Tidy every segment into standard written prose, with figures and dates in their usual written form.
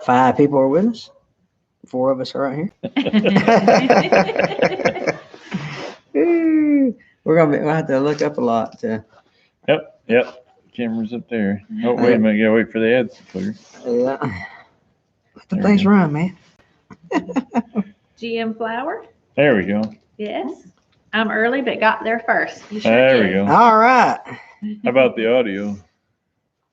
5 people are with us. 4 of us are right here. We'll have to look up a lot. Yep. Camera's up there. Oh, wait a minute. You gotta wait for the ads to clear. Yeah. Let the things run, man. GM flour. There we go. Yes. I'm early, but got there first. You sure There did. we go. All right. How about the audio?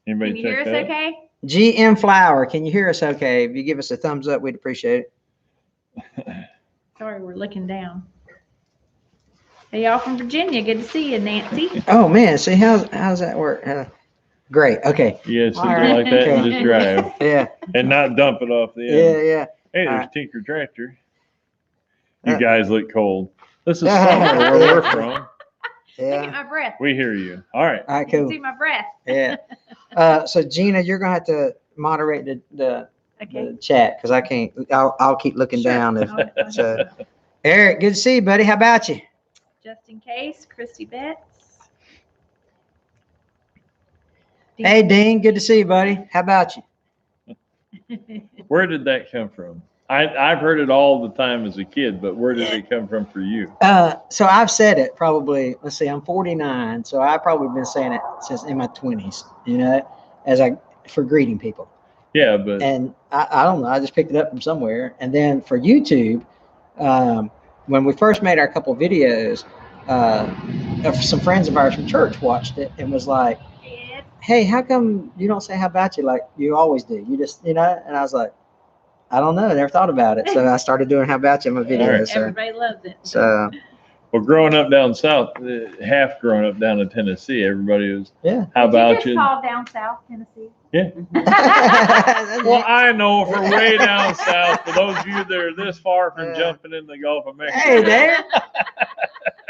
Anybody Can you check hear us that? okay? GM Flower, can you hear us okay? If you give us a thumbs up, we'd appreciate it. Sorry, we're looking down. Hey, y'all from Virginia. Good to see you, Nancy. Oh, man. See, how's that work? Great. Okay. You gotta sit All there right. like that and Okay. just drive Yeah. and not dump it off the end. Yeah. Hey, All there's right. Tinker Tractor. You Uh, guys look cold. This is summer where we're from. Look at Yeah. my breath. We hear you. All right. All right, You can cool. see my breath. Yeah. So Gina, you're gonna have to moderate the Okay. chat because I can't. I'll keep looking Sure. down. If, I'll- so, Eric, good to see you, buddy. How about you? Just in case, Christy Betts. Hey, Dean, good to see you, buddy. How about you? Where did that come from? I've heard it all the time as a kid, but where did it come from for you? So I've said it probably. Let's see, I'm 49, so I've probably been saying it since in my 20s. You know, for greeting people. Yeah, but And I don't know. I just picked it up from somewhere. And then for YouTube, when we first made our couple videos, some friends of ours from church watched it and was like, "Hey, how come you don't say how about you like you always do? You just, And I was like, I don't know. I never thought about it. So I started doing how about you in my videos. Right. So, Everybody loves it. well, growing up down south, half growing up down in Tennessee, everybody was, yeah. how Did you about just you? call down south Tennessee? Yeah. Well, I know from way down south, for those of you that are this far from Yeah. jumping in the Gulf of Mexico. Hey there.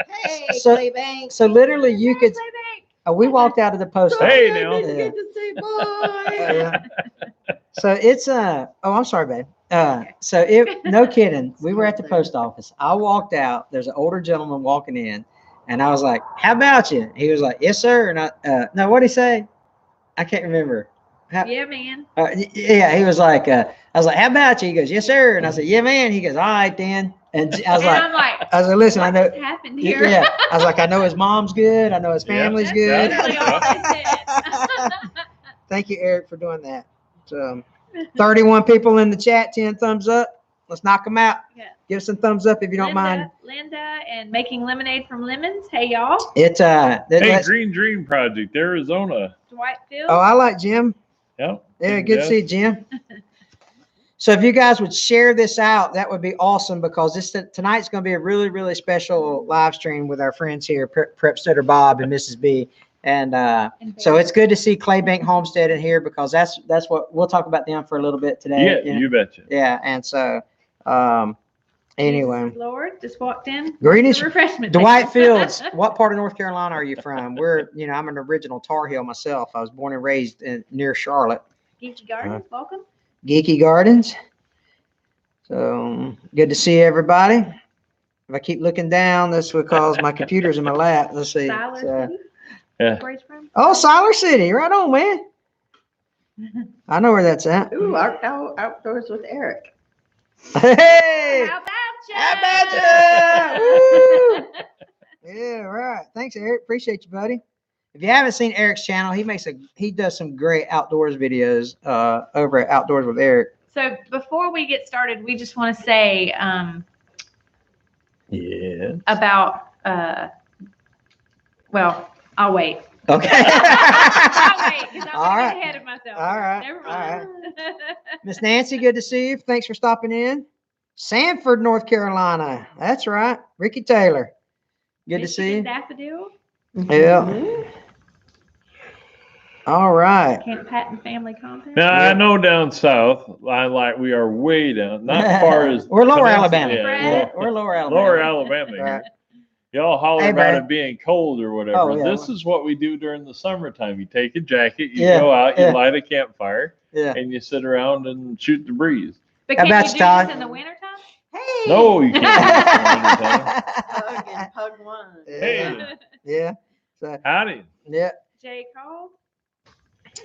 Hey, So- Claybank. So literally, you could. Playback. We walked out of the post office. Hey, now. Yeah. Good to see, boy. Yeah. So it's Oh, I'm sorry, babe. No kidding. We were at the post office. I walked out. There's an older gentleman walking in, and I was like, "How about you?" He was like, "Yes, sir." And no, what'd he say? I can't remember. Yeah, man. Yeah, he was like, I was like, "How about you?" He goes, "Yes, sir." And I said, "Yeah, man." He goes, "All right, then." And I was I'm like, like, "Listen, I know." what's happened here? Yeah, I was like, "I know his mom's good. I know his family's That's good." literally all I said. Thank you, Eric, for doing that. So, 31 people in the chat, 10 thumbs up. Let's knock them out. Yeah. Give us some thumbs up if you don't mind. Linda and making lemonade from lemons. Hey, y'all. It's Hey, Green Dream Project, Arizona. Dwight Field. Oh, I like Jim. Yep. Yeah, good to see you, Jim. So if you guys would share this out, that would be awesome because tonight's going to be a really, really special live stream with our friends here, Prepsteader Bob and Mrs. B. And so it's good to see Claybank Homestead in here because that's what we'll talk about them for a little bit today. Yeah, you betcha. Yeah, and so anyway, Jesus Lord just walked in. greetings, Refreshment. Dwight Fields. What part of North Carolina are you from? I'm an original Tar Heel myself. I was born and raised near Charlotte. Geeky Gardens, welcome. Geeky Gardens. So good to see everybody. If I keep looking down, that's because my computer's in my lap. Let's see. Siler So- City. Yeah. Where he's from? oh, Siler City. Right on, man. I know where that's at. Ooh, outdoors with Eric. Hey. How about you? How about ya? Woo. Yeah, right. Thanks, Eric. Appreciate you, buddy. If you haven't seen Eric's channel, he does some great outdoors videos over at Outdoors with Eric. So before we get started, we just want to say Yeah. about well, I'll wait. Okay. I'll wait because I'm All gonna right. get ahead of myself. All right. Never All right. mind. Miss Nancy, good to see you. Thanks for stopping in. Sanford, North Carolina. That's right. Ricky Taylor. Good to see you. Daffodil, Yeah. All right. Camp Patton Family Compound. Now I know down south, we are way down, not as far as We're lower Peninsula, Alabama. Yeah, We're lower Alabama. lower Alabama. Here. Right. Y'all holler Hey, about Brad. it being cold or whatever. Oh, yeah. This is what we do during the summertime. You take a jacket, you Yeah, go out, you yeah. light a campfire, Yeah. and you sit around and shoot the breeze. But How can about you you, do Todd? this in the wintertime? Hey. No, you can't. do this Hug and hug one. Hey. Yeah. So, Howdy. yeah. Jay Call.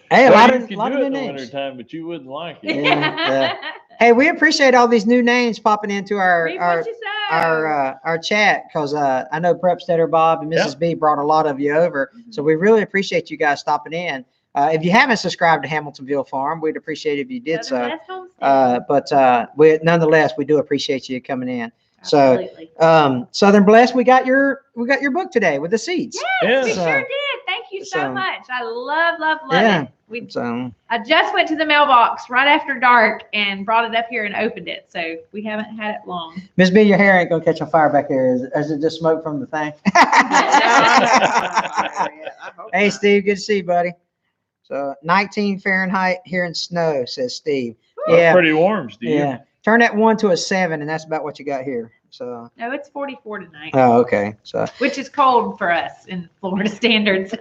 Hey, a Well, lot you of, could lot do of it new in the names. wintertime, but you wouldn't like it. Yeah. Hey, we appreciate all these new names popping into Read what you say. our chat, because I know Prepsteader Bob and Mrs. Yep. B brought a lot of you over, so we really appreciate you guys stopping in. If you haven't subscribed to Hamiltonville Farm, we'd appreciate it if you did so. Southern West Homestead. But we nonetheless, we do appreciate you coming in. Absolutely. So, Southern Blessed, we got your book today with the seeds. Yes, we Yeah. sure did. Thank you so So- much. I love Yeah. it. So I just went to the mailbox right after dark and brought it up here and opened it. So we haven't had it long. Miss B, your hair ain't gonna catch on fire back there. Is it just smoke from the thing? Hey, Steve, good to see you, buddy. So 19 Fahrenheit here in snow, says Steve. That's Yeah, pretty warm, Steve. yeah. Turn that 1 to a 7, and that's about what you got here. So, No, it's 44 tonight, oh, okay. So, which is cold for us in Florida standards.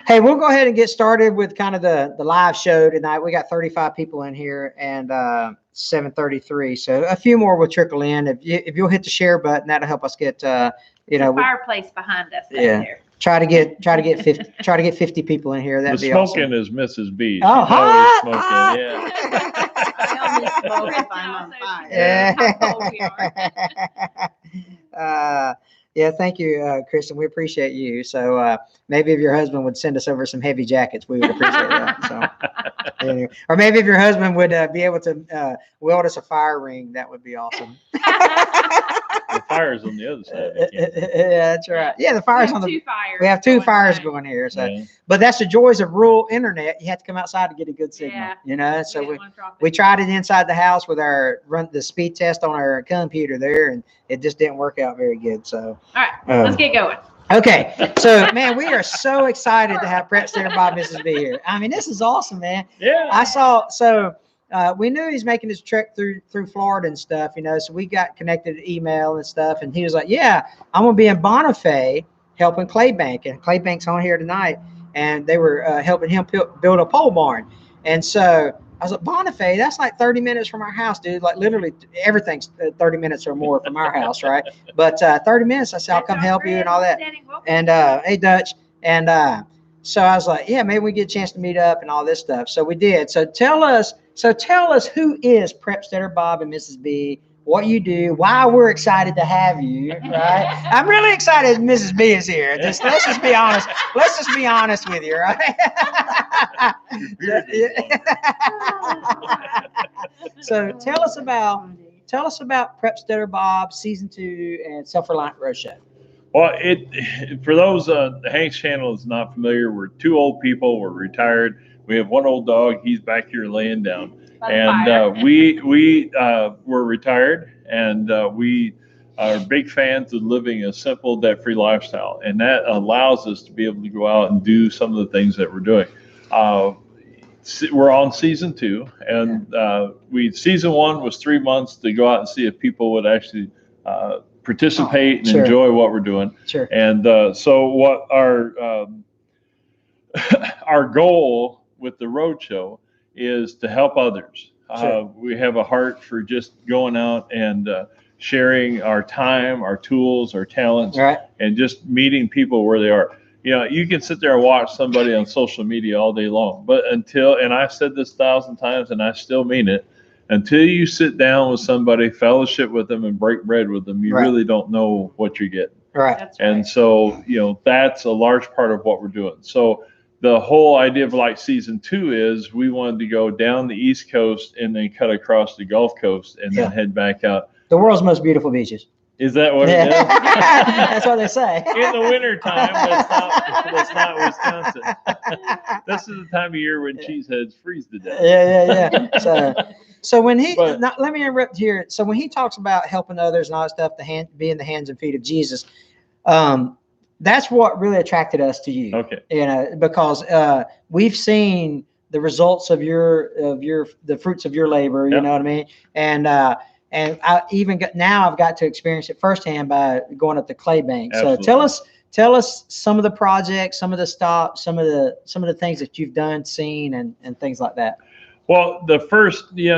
hey, we'll go ahead and get started with kind of the live show tonight. We got 35 people in here and 7:33. So a few more will trickle in. If you'll hit the share button, that'll help us get you know, fireplace behind us. Yeah. There. try to get 50 people in here. The That'd be smoking awesome. is Mrs. B. She's Oh, always hot, smoking. hot. Yeah. I only smoke if I'm on fire. Yeah. How cold we are. Yeah, thank you, Kristen. We appreciate you. So maybe if your husband would send us over some heavy jackets, we would appreciate that. So, anyway. Or maybe if your husband would be able to weld us a fire ring, that would be awesome. The fire's on the other side. Yeah, that's right. Yeah, the fire's on the. two fires. We have two going fires on. going here. So, Yeah. but that's the joys of rural internet. You have to come outside to get a good signal. Yeah. You know, so didn't wanna drop it. we tried it inside the house with the speed test on our computer there, and it just didn't work out very good. So, All right, let's get going. okay. So, man, we are so excited to have Prepsteader Bob Mrs. B here. I mean, this is awesome, man. Yeah. I saw, we knew he's making his trek through Florida and stuff, you know, so we got connected to email and stuff. And he was like, yeah, I'm going to be in Bonifay helping Claybank. And Claybank's on here tonight. And they were helping him build a pole barn. And so I was like, Bonifay, that's like 30 minutes from our house, dude. Like literally everything's 30 minutes or more from our house, right? But 30 minutes, I said, I'll come help you and all that. And hey, Dutch. And so I was like, yeah, maybe we get a chance to meet up and all this stuff. So we did. So tell us who is Prepsteader Bob and Mrs. B, what you do, why we're excited to have you, right? I'm really excited Mrs. B is here. Let's just be honest. Let's just be honest with you, right? So tell us about Prepsteader Bob Season 2 and Self-Reliant Roadshow. Well, for those Hank's channel is not familiar, we're two old people. We're retired. We have one old dog. He's back here laying down. And we were retired, and we are big fans of living a simple, debt-free lifestyle, and that allows us to be able to go out and do some of the things that we're doing. We're on season 2, and season 1 was 3 months to go out and see if people would actually participate and Sure. enjoy what we're doing. Sure. And so what our our goal with the roadshow is to help others. Sure. We have a heart for just going out and sharing our time, our tools, our talents, All right. and just meeting people where they are. You know, you can sit there and watch somebody on social media all day long, but and I've said this 1,000 times and I still mean it, until you sit down with somebody, fellowship with them, and break bread with them, you Right. really don't know what you're getting. Right. That's right. And so, you know, that's a large part of what we're doing. So the whole idea of like season 2 is we wanted to go down the East Coast and then cut across the Gulf Coast and then head back out. The world's most beautiful beaches. Is that what it is? That's what they say. In the wintertime, that's not Wisconsin. This is the time of year when cheeseheads freeze to death. Yeah. So when But- let me interrupt here. So when he talks about helping others and all that stuff, be in the hands and feet of Jesus, that's what really attracted us to you. Okay. You know, because we've seen the results of the fruits of your labor. You Yep. know what I mean? And I even I've got to experience it firsthand by going up to Claybank. So Absolutely. tell us some of the projects, some of the stops, some of the things that you've done, seen, and things like that. Well, the first, the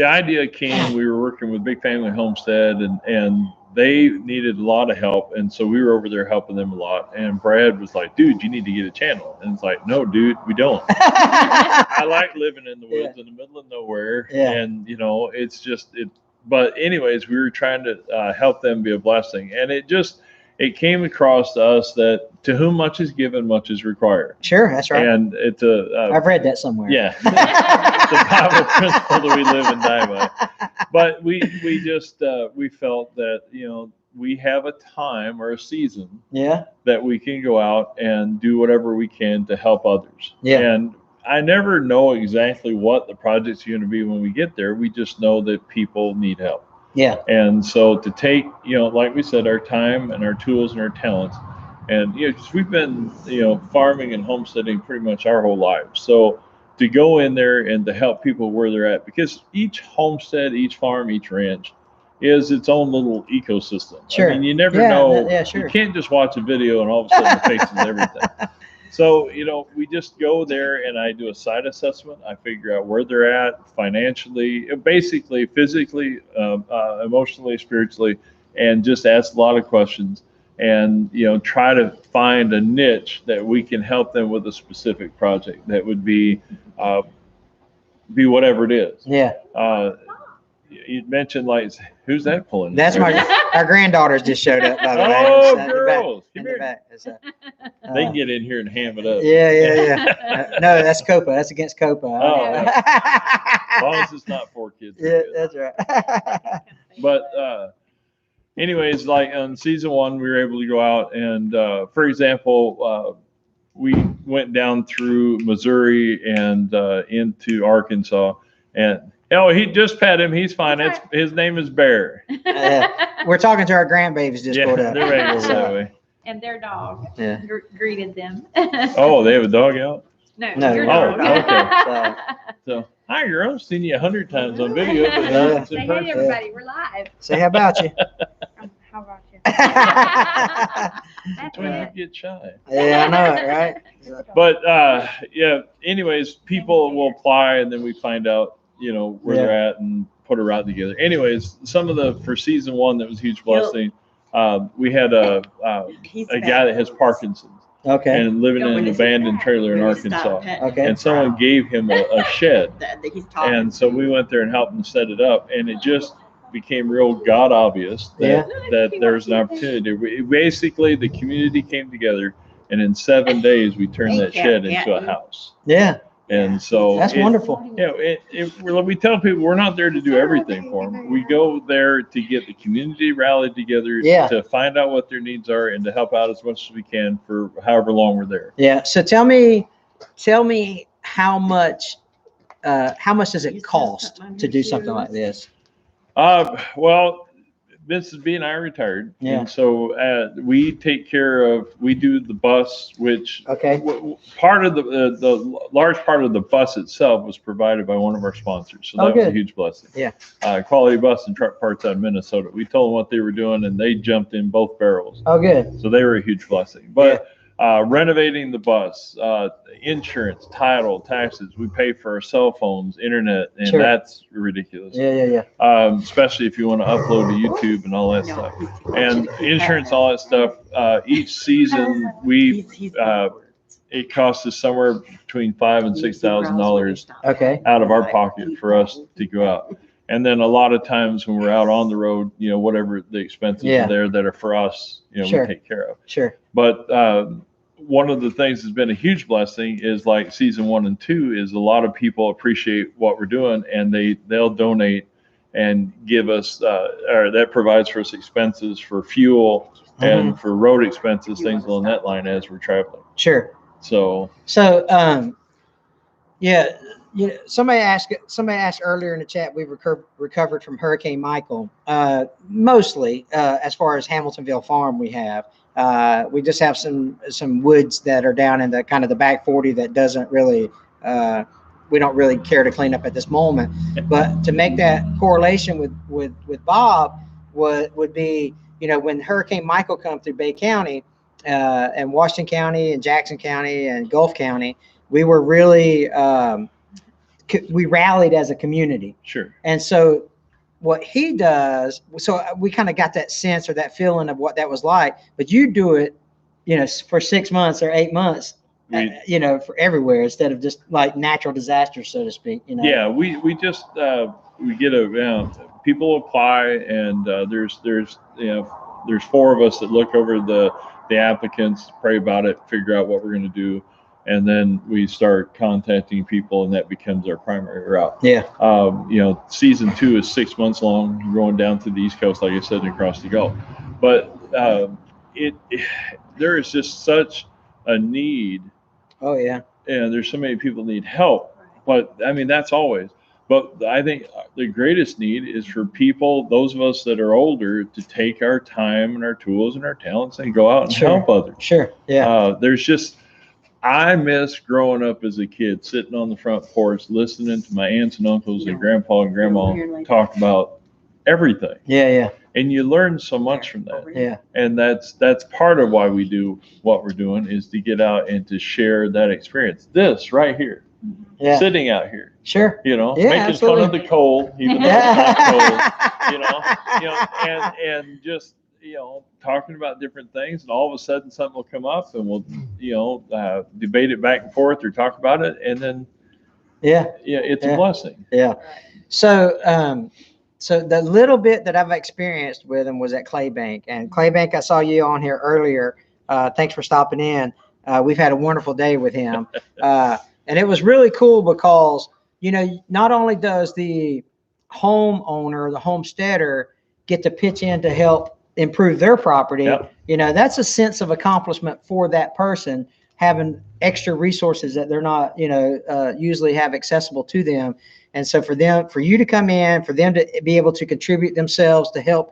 idea came, we were working with Big Family Homestead, and they needed a lot of help, and so we were over there helping them a lot. And Brad was like, "Dude, you need to get a channel." And it's like, "No, dude, we don't." I like living in the woods in the middle of nowhere, and it's just it. But anyways, we were trying to help them be a blessing, and it came across to us that to whom much is given, much is required. Sure, that's right. And it's I've read that somewhere. Yeah, the Bible principle that we live and die by. But we just we felt that we have a time or a season that we can go out and do whatever we can to help others. Yeah. And I never know exactly what the project's going to be when we get there. We just know that people need help. Yeah. And so to take, like we said, our time and our tools and our talents, and because we've been, farming and homesteading pretty much our whole lives. So to go in there and to help people where they're at, because each homestead, each farm, each ranch is its own little ecosystem. Sure. I mean, you never know. Sure. You can't just watch a video and all of a sudden the face is everything. So, we just go there and I do a site assessment. I figure out where they're at financially, basically, physically, emotionally, spiritually, and just ask a lot of questions and, try to find a niche that we can help them with a specific project that would be whatever it is. Yeah. You mentioned who's that pulling? That's our granddaughters just showed up, by the way. Oh, girls. Come here. They can get in here and ham it up. Yeah. No, that's COPA. That's against COPA. Oh, as long as it's not 4 kids. Yeah, that's right. But anyways, on season 1, we were able to go out and, for example, we went down through Missouri and into Arkansas, and he just pet him. He's fine. His name is Bear. We're talking to our grandbabies just pulled up. They're ready to go that way. And their dog greeted them. Oh, they have a dog out? No, your dog. Okay. So, hi, girl. I've seen you 100 times on video. But say hey, everybody. We're live. Say how about you? How about you? That's when you get shy. Yeah, I know it, right? But, anyways, people will apply, and then we find out, where they're at and put a route together. Anyways, for season 1, that was a huge blessing. We had a guy that has Parkinson's. Okay. And living in an abandoned trailer in Arkansas. Okay. And someone gave him a shed. And so we went there and helped him set it up. And it just became real God obvious that there's an opportunity. Basically, the community came together, and in 7 days, we turned that shed into a house. Yeah. And so that's wonderful. We tell people we're not there to do everything for them. We go there to get the community rallied together to find out what their needs are and to help out as much as we can for however long we're there. Yeah. So tell me how much does it cost to do something like this? Well, Vince is being retired, and so we do the bus, which part of the large part of the bus itself was provided by one of our sponsors, so that was a huge blessing. Yeah, Quality Bus and Truck Parts out of Minnesota. We told them what they were doing, and they jumped in both barrels. Oh, good. So they were a huge blessing, but. Renovating the bus, insurance, title, taxes. We pay for our cell phones, internet, and that's ridiculous. Yeah. Especially if you want to upload to YouTube and all that stuff. And insurance, all that stuff. Each season, it costs us somewhere between $5,000 and $6,000 out of our pocket for us to go out. And then a lot of times when we're out on the road, whatever the expenses are there that are for us, we take care of. Sure. But one of the things that's been a huge blessing is like season 1 and 2 is a lot of people appreciate what we're doing, and they'll donate and give us, or that provides for us expenses for fuel and for road expenses, things along that line as we're traveling. Sure. So somebody asked earlier in the chat. We've recovered from Hurricane Michael. Mostly, as far as Hamiltonville Farm, we just have some woods that are down in the kind of the back 40 that doesn't really we don't really care to clean up at this moment. But to make that correlation with Bob would be, when Hurricane Michael come through Bay County and Washington County and Jackson County and Gulf County, we were really we rallied as a community. Sure. And so what he does, so we kind of got that sense or that feeling of what that was like, but you do it, you know, for 6 months or 8 months, you know, for everywhere instead of just like natural disasters, so to speak, you know? Yeah, we just, we get people apply, and there's you know, there's 4 of us that look over the applicants, pray about it, figure out what we're going to do, and then we start contacting people, and that becomes our primary route. Yeah. You know, season 2 is 6 months long, going down to the East Coast, like I said, and across the Gulf. But there is just such a need. Oh yeah. And there's so many people need help. But I mean, that's always. But I think the greatest need is for people, those of us that are older, to take our time and our tools and our talents and go out and help others. Sure. Yeah. There's just, I miss growing up as a kid, sitting on the front porch, listening to my aunts and uncles and grandpa and grandma talk about everything. Yeah. Yeah. And you learn so much from that. Yeah. And that's part of why we do what we're doing, is to get out and to share that experience. This right here, sitting out here. Sure. You know, Yeah, making absolutely. fun of the cold, even though it's not cold. You know, and just, you know, talking about different things, and all of a sudden something will come up, and we'll, you know, debate it back and forth or talk about it, and then it's a blessing. Yeah. So so the little bit that I've experienced with him was at Claybank, and Claybank, I saw you on here earlier. Thanks for stopping in. We've had a wonderful day with him, and it was really cool because, you know, not only does the homeowner, the homesteader, get to pitch in to help improve their property, you know, that's a sense of accomplishment for that person, having extra resources that they're not, you know, usually have accessible to them. And so for you to come in, for them to be able to contribute themselves to help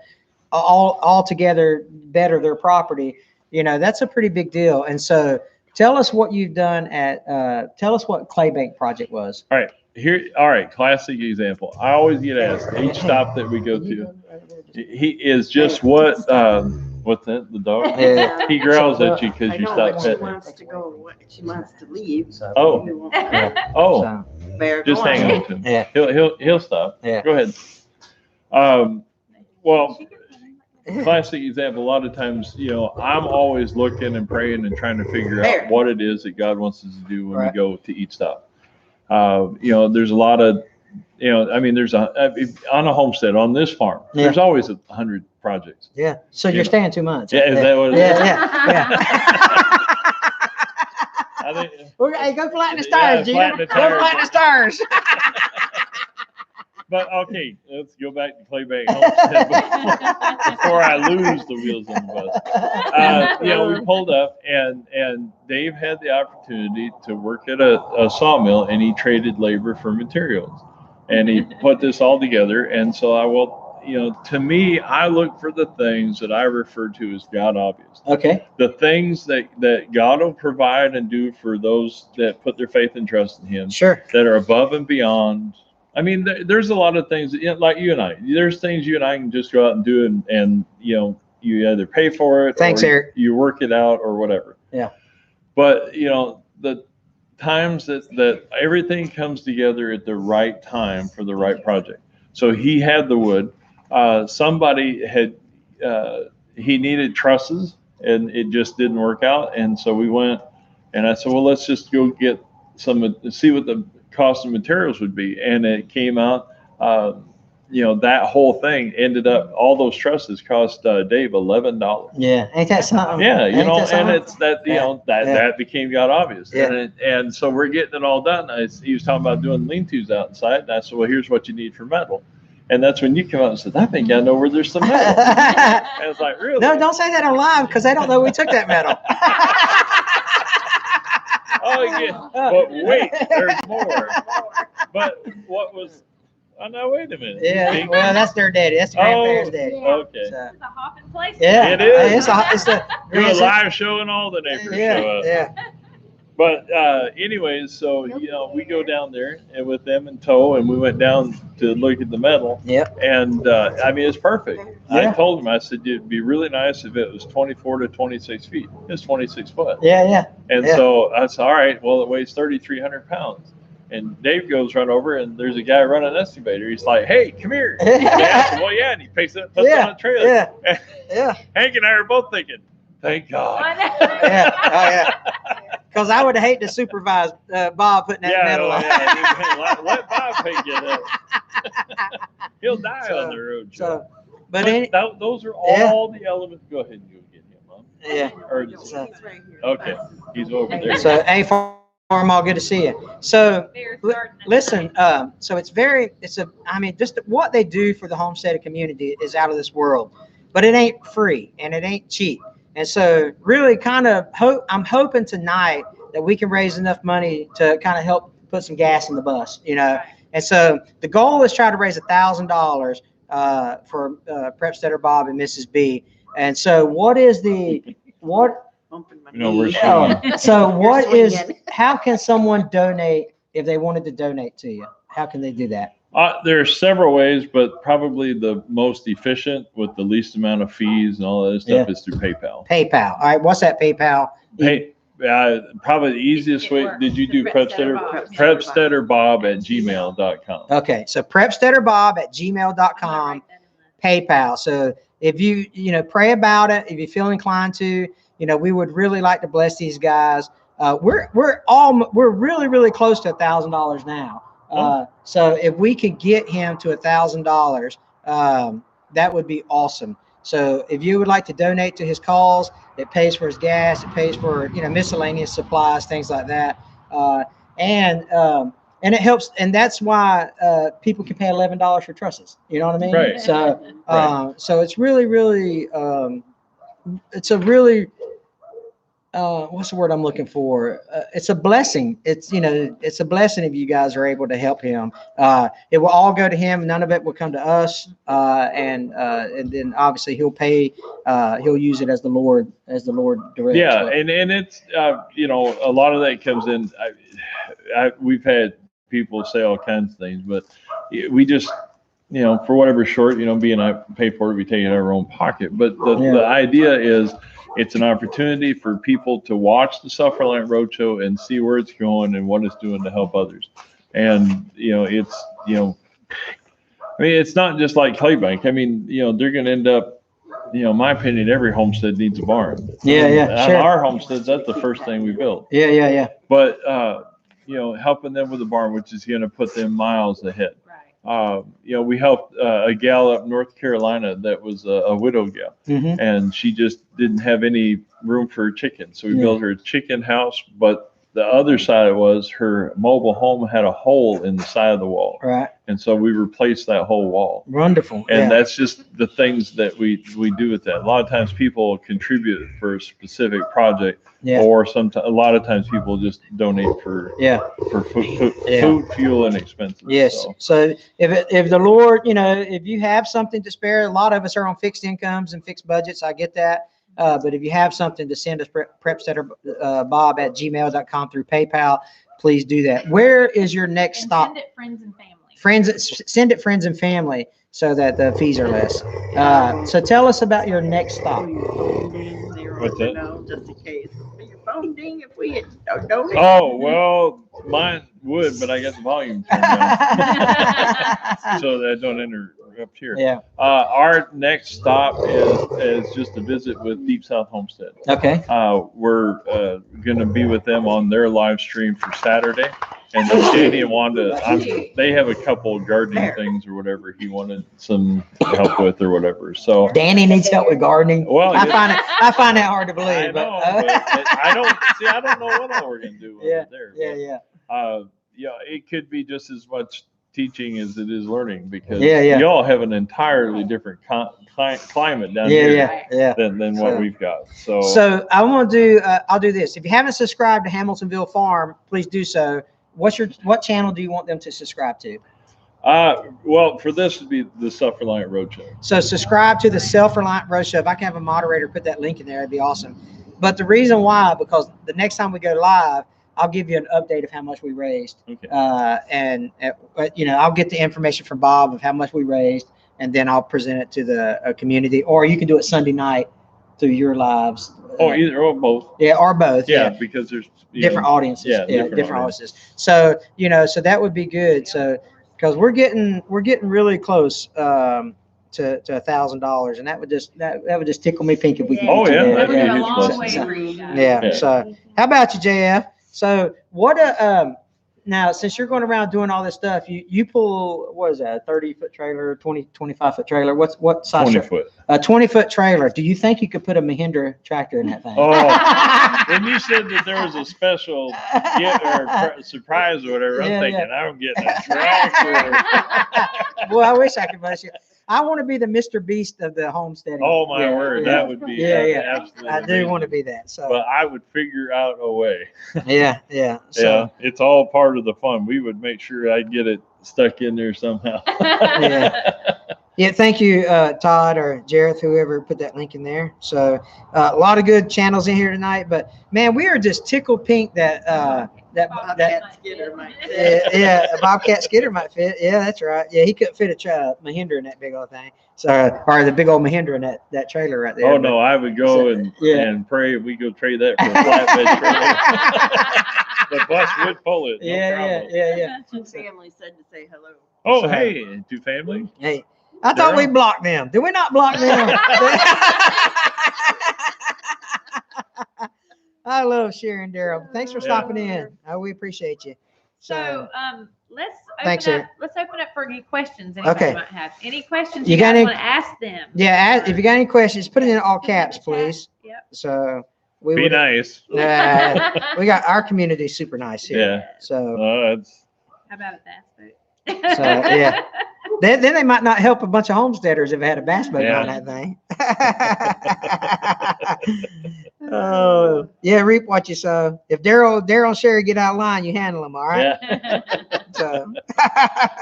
all together better their property, you know, that's a pretty big deal. And so tell us what you've done tell us what Claybank project was. All right. Classic example. I always get asked, each stop that we go to, he is just what's that, the dog? Yeah. He growls at you because you stop She petting. wants to go, she wants to leave. So Oh. So, Just hang on to him. yeah. He'll stop. Yeah. Go ahead. Well, classic example. A lot of times, you know, I'm always looking and praying and trying to figure out what it is that God wants us to do when we go to each stop. You know, there's a lot of, you know, I mean, there's on a homestead on this farm, there's always 100 projects. Yeah. So you're staying 2 months. Yeah. Is that what it is? Yeah. I think, Hey, go flatten the stars, Jim. flatten the Go tires. flatten the stars. But okay, let's go back to Claybank Homestead before I lose the wheels on the bus. You know, we pulled up, and Dave had the opportunity to work at a sawmill, and he traded labor for materials, and he put this all together. And so you know, to me, I look for the things that I refer to as God obvious. Okay. The things that God will provide and do for those that put their faith and trust in Him. Sure. That are above and beyond. I mean, there's a lot of things that, like you and I, there's things you and I can just go out and do, and you know, you either pay for it, Thanks, or Eric. you work it out or whatever. Yeah. But you know, the times that everything comes together at the right time for the right project. So he had the wood. Somebody had he needed trusses, and it just didn't work out. And so we went, and I said, well, let's just go get see what the cost of materials would be. And it came out, you know, that whole thing ended up, all those trusses cost Dave $11. Yeah. Ain't that something? Yeah, you Ain't know, that something? and it's that, you know, that became God obvious. Yeah. And so we're getting it all done. He was talking about doing lean-tos outside, and I said, well, here's what you need for metal. And that's when you come out and said, I think I know where there's some metal. And it's like, really? No, don't say that on live, because they don't know we took that metal. Oh, yeah. But wait, there's more. But what was, oh, no, wait a minute. Yeah. Well, that's their daddy. That's the grandparents' daddy. Okay. So, It's a hopping place. yeah. It is. It's the Do a live show and all the neighbors show up. Yeah. But anyways, so, you know, we go down there and with them in tow, and we went down to look at the metal. Yep. And I mean, it's perfect. Yeah. I told him, I said, it'd be really nice if it was 24 to 26 feet. It's 26 foot. Yeah. And so I said, all right, well, it weighs 3,300 pounds. And Dave goes run over, and there's a guy running an excavator. He's like, "Hey, come here." Yeah, well, yeah, and he picks it up, puts it on a trailer. Yeah. Yeah. Hank and I are both thinking, "Thank God." I know. Yeah. Oh yeah. Because I would hate to supervise Bob putting that metal on. Yeah, let Bob pick it up. He'll die on the road. So, but those are all the elements. Go ahead and go get him, Mom. Yeah. Or, He's right here. okay, he's over there. So, hey, Farm, all good to see you. So, listen, so just what they do for the homesteaded community is out of this world, but it ain't free and it ain't cheap. And so really I'm hoping tonight that we can raise enough money to kind of help put some gas in the bus, And so the goal is try to raise $1,000 for Prepsteader Bob and Mrs. B. And so how can someone donate if they wanted to donate to you? How can they do that? There are several ways, but probably the most efficient with the least amount of fees and all that stuff is through PayPal. PayPal. All right. What's that PayPal? Probably the easiest way. Did you do Prepsteader? PrepsteaderBob@gmail.com. Okay. So PrepsteaderBob@gmail.com, PayPal. So if you pray about it, if you feel inclined to, we would really like to bless these guys. We're really, really close to $1,000 now. So if we could get him to $1,000, that would be awesome. So if you would like to donate to his cause, it pays for his gas, it pays for miscellaneous supplies, things like that, and it helps. And that's why people can pay $11 for trusses. You know what I mean? Right. So so it's really, really it's a really what's the word I'm looking for? It's a blessing. It's a blessing if you guys are able to help him. It will all go to him. None of it will come to us. And then obviously he'll pay. He'll use it as the Lord directs. Yeah, and it's a lot of that comes in. We've had people say all kinds of things, but we just for whatever short being I pay for it, we take it out of our own pocket. But the idea is, it's an opportunity for people to watch the Self-Reliant Roadshow and see where it's going and what it's doing to help others. And, it's not just like Claybank. I mean, they're going to end up, in my opinion, every homestead needs a barn. Yeah. Sure. Our homesteads, that's the first thing we built. Yeah. But, helping them with a barn, which is going to put them miles ahead. We helped a gal up North Carolina that was a widow gal, and she just didn't have any room for a chicken. So we built her a chicken house, but the other side was her mobile home had a hole in the side of the wall. Right. And so we replaced that whole wall. Wonderful. And that's just the things that we do with that. A lot of times people contribute for a specific project, or a lot of times people just donate for food, fuel, and expenses. Yes. So if the Lord, if you have something to spare, a lot of us are on fixed incomes and fixed budgets. I get that. But if you have something to send us, PrepsteaderBob@gmail.com through PayPal, please do that. Where is your next stop? Send it friends and family. Send it friends and family so that the fees are less. So tell us about your next stop. What's that? Just in case. Your phone ding if we donate. Oh, well, mine would, but I got the volume turned down so that I don't interrupt here. Yeah. Our next stop is just a visit with Deep South Homestead. Okay. We're going to be with them on their live stream for Saturday. And Danny and Wanda, they have a couple of gardening things or whatever he wanted some help with or whatever. So Danny needs help with gardening. Well, I find that hard to believe. I know, but I don't know what all we're going to do there. Yeah. It could be just as much teaching as it is learning, because y'all have an entirely different climate down here than what we've got. So I want to do. I'll do this. If you haven't subscribed to Hamiltonville Farm, please do so. What channel do you want them to subscribe to? Well, for this would be the Self-Reliant Roadshow. So subscribe to the Self-Reliant Roadshow. If I can have a moderator put that link in there, it'd be awesome. But the reason why, because the next time we go live, I'll give you an update of how much we raised. Okay. And I'll get the information from Bob of how much we raised, and then I'll present it to the community. Or you can do it Sunday night through your lives either or both. Yeah, or both. Yeah, because there's different audiences. Yeah, different audiences. So so that would be good. So because we're getting really close to $1,000, and that would just tickle me pink if we can Oh, get yeah, you that'd be there. a huge long blessing. way for you guys. Yeah. Yeah. So how about you, JF? So what now since you're going around doing all this stuff, you pull, what is that, a 30-foot trailer, 25-foot trailer? What size? 20 foot. A 20-foot trailer. Do you think you could put a Mahindra tractor in that thing? Oh, when you said that there was a special gift or surprise or whatever, I'm thinking I'm getting a tractor. Boy, I wish I could bless you. I want to be the Mr. Beast of the homesteading. Oh my word, that would be absolutely I do amazing. want to be that. So, But I would figure out a way. yeah. So, It's all part of the fun. We would make sure I'd get it stuck in there somehow. Yeah, thank you, Todd or Jareth, whoever put that link in there. So a lot of good channels in here tonight, but man, we are just tickled pink that Bobcat Skidder might fit. a Bobcat Skidder might fit. Yeah, that's right. Yeah, he couldn't fit a Mahindra in that big old thing. So, or the big old Mahindra in that trailer right there. Oh no, I would go and pray we go trade that for a flatbed trailer. The bus would pull it. Yeah. Two families said to say hello. Oh, So- hey, two family. Hey, I thought we blocked them. Did we not block them? I love Sharon Darrell. Thanks for stopping in. We appreciate you. So let's Thanks, open sir. up for any questions anybody Okay. might have. Any questions You you got guys any- want to ask them? Yeah, if you got any questions, put it in all caps, please. Yep. So we Be would. nice. We got our community super nice here. Yeah. So It's How about a bass boat? So, yeah. Then they might not help a bunch of homesteaders if they had a bass boat on that thing. Oh, yeah, reap what you sow. If Daryl and Sherry get out of line, you handle them, all right? yeah. So,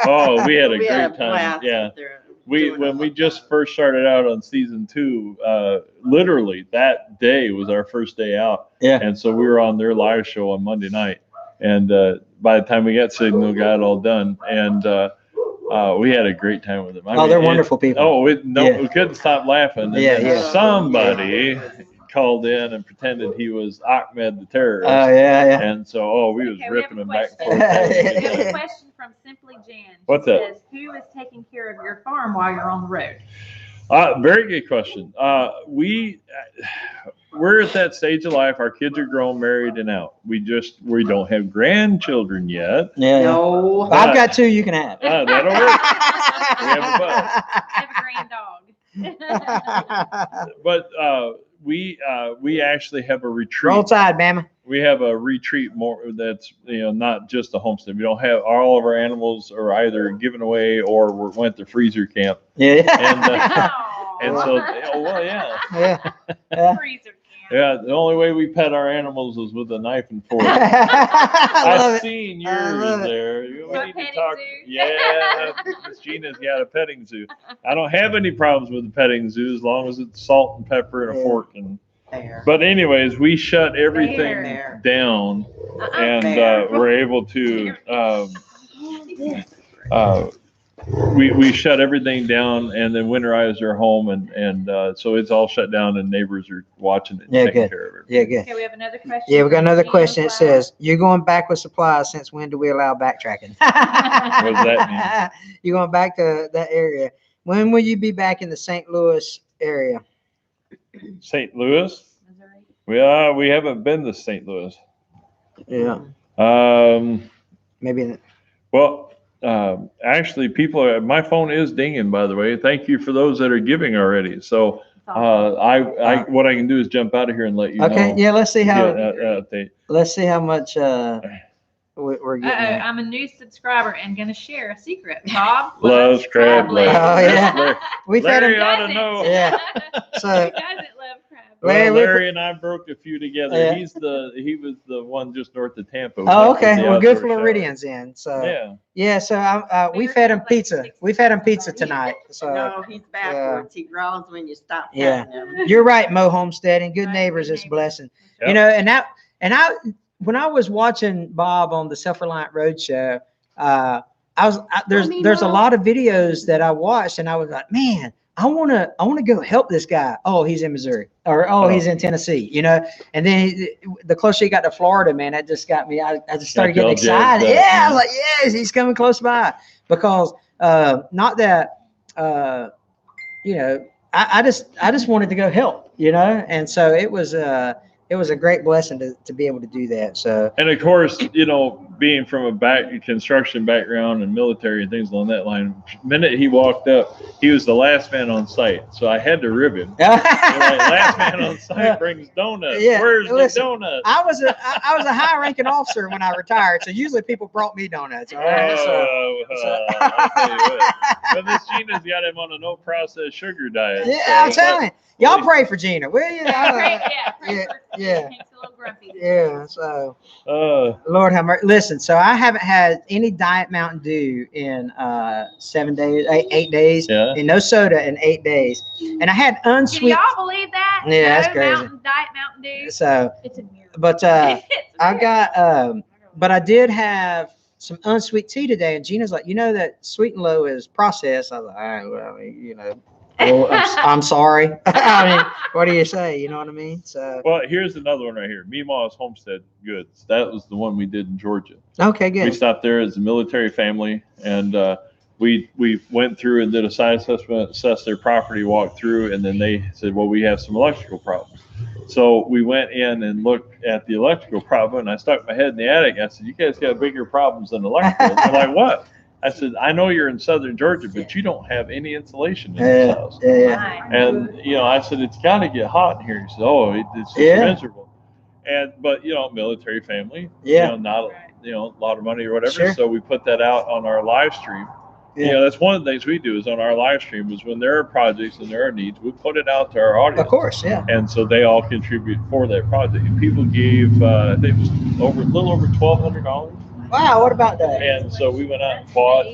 Oh, we had a We had great time. blast Yeah. up there When doing we all just that. first started out on season 2, literally that day was our first day out. Yeah. And so we were on their live show on Monday night. And by the time we got signal, got it all done. And we had a great time with them. I mean, they're wonderful people. Oh, we Yeah. couldn't stop laughing. And Yeah, then yeah. somebody called in and pretended he was Ahmed the terrorist. Oh, yeah. And so, we was Okay, we have ripping a him back and question. forth. We have a question from Simply Jan. She What's that? says, who is taking care of your farm while you're on the road? Very good question. We're at that stage of life. Our kids are grown, married, and out. We don't have grandchildren yet. Yeah. No. I've got two you can have. That'll work. We have a bus. I have a grand dog. But we actually have a retreat. Roll Tide, Bama. We have a retreat that's not just a homestead. We don't have all of our animals are either given away or went to freezer camp. Yeah. And so yeah. Freezer camp. Yeah, the only way we pet our animals is with a knife and fork. I love I've it. seen I love yours it. there. We A need to petting talk. zoo? Yeah, Miss Gina's got a petting zoo. I don't have any problems with the petting zoo as long as it's salt and pepper and a Yeah. fork. And There. but anyways, we shut everything There. down, and There. we're able to. We shut everything down and then winterize our home, and so it's all shut down, and neighbors are watching it, and Yeah, taking good. care of it. Yeah, good. Okay, we have another question. Yeah, we got from another Gina question. It Flower. says, "You're going back with supplies. Since when do we allow backtracking?" What does that mean? You're going back to that area. When will you be back in the St. Louis area? St. Louis? Missouri. We haven't been to St. Louis. Yeah, maybe. Actually, my phone is dinging, by the way. Thank you for those that are giving already. So, That's awesome. what I can do is jump out of here and let you know. Okay, yeah. Let's see how. Update. Let's see how much we're getting. Uh-oh, there. I'm a new subscriber and gonna share a secret. Bob Loves crab legs. Oh, yeah. Larry, We've had Larry him. ought to know. Yeah. So Who doesn't love crab? Larry, Larry and I broke a few together. Yeah. He was the one just north of Tampa. oh, okay. The We're good outdoor shower. Floridians in. So Yeah. yeah. So we've fed him pizza. We've had him pizza tonight. So No, he's backwards. He growls when you stop Yeah. petting him. you're right, Mo Homesteading. Good Right, neighbors good is a neighbors. blessing. Yep. You know, and I when I was watching Bob on the Self-Reliant Roadshow, there's a lot of videos that I watched, and I was like, man, I want to go help this guy. Oh, he's in Missouri, or oh, he's in Tennessee, you know. And then the closer he got to Florida, man, that just got me. I just started getting excited. Yeah, I was like, yes, he's coming close by. Because not that you know, I just wanted to go help, you know. And so it was a great blessing to be able to do that. So, and of course, you know, being from a construction background and military and things along that line, the minute he walked up, he was the last man on site. So I had to rib him. Like, last man on site brings donuts. Yeah, where's the donuts? I was a high ranking officer when I retired. So usually people brought me donuts. All right? I'll tell you what. But Miss Gina's got him on a no processed sugar diet. Yeah, so, I'm telling you. Y'all pray for Gina, will you? Yeah. Yeah. So, Lord have mercy. Listen, so I haven't had any Diet Mountain Dew in 7 days, 8 days, and no soda in 8 days. And I had unsweet. Can y'all believe that? Yeah, that's crazy. Diet Mountain Dew. So, it's a miracle. But I got, but I did have some unsweet tea today, and Gina's like, you know that Sweet and Low is processed. I was like, all right, well, I mean, you know. Oh, I'm sorry. I mean, what do you say? You know what I mean? So. Well, here's another one right here. Meemaw's Homestead Goods. That was the one we did in Georgia. Okay, good. We stopped there as a military family, and we went through and did a site assessment, assessed their property, walked through, and then they said, well, we have some electrical problems. So we went in and looked at the electrical problem, and I stuck my head in the attic. I said, you guys got bigger problems than electrical. They're like, what? I said, I know you're in southern Georgia, but you don't have any insulation in this house. Yeah. And, you know, I said, it's got to get hot in here. He said, oh, it's just miserable. But, you know, military family, you know, not, you know, a lot of money or whatever. Sure. So we put that out on our live stream. Yeah. You know, that's one of the things we do is on our live stream is when there are projects and there are needs, we put it out to our audience. Of course, yeah. And so they all contribute for that project. And people gave, I think it was a little over $1,200. Wow, what about that? And so we went out and bought,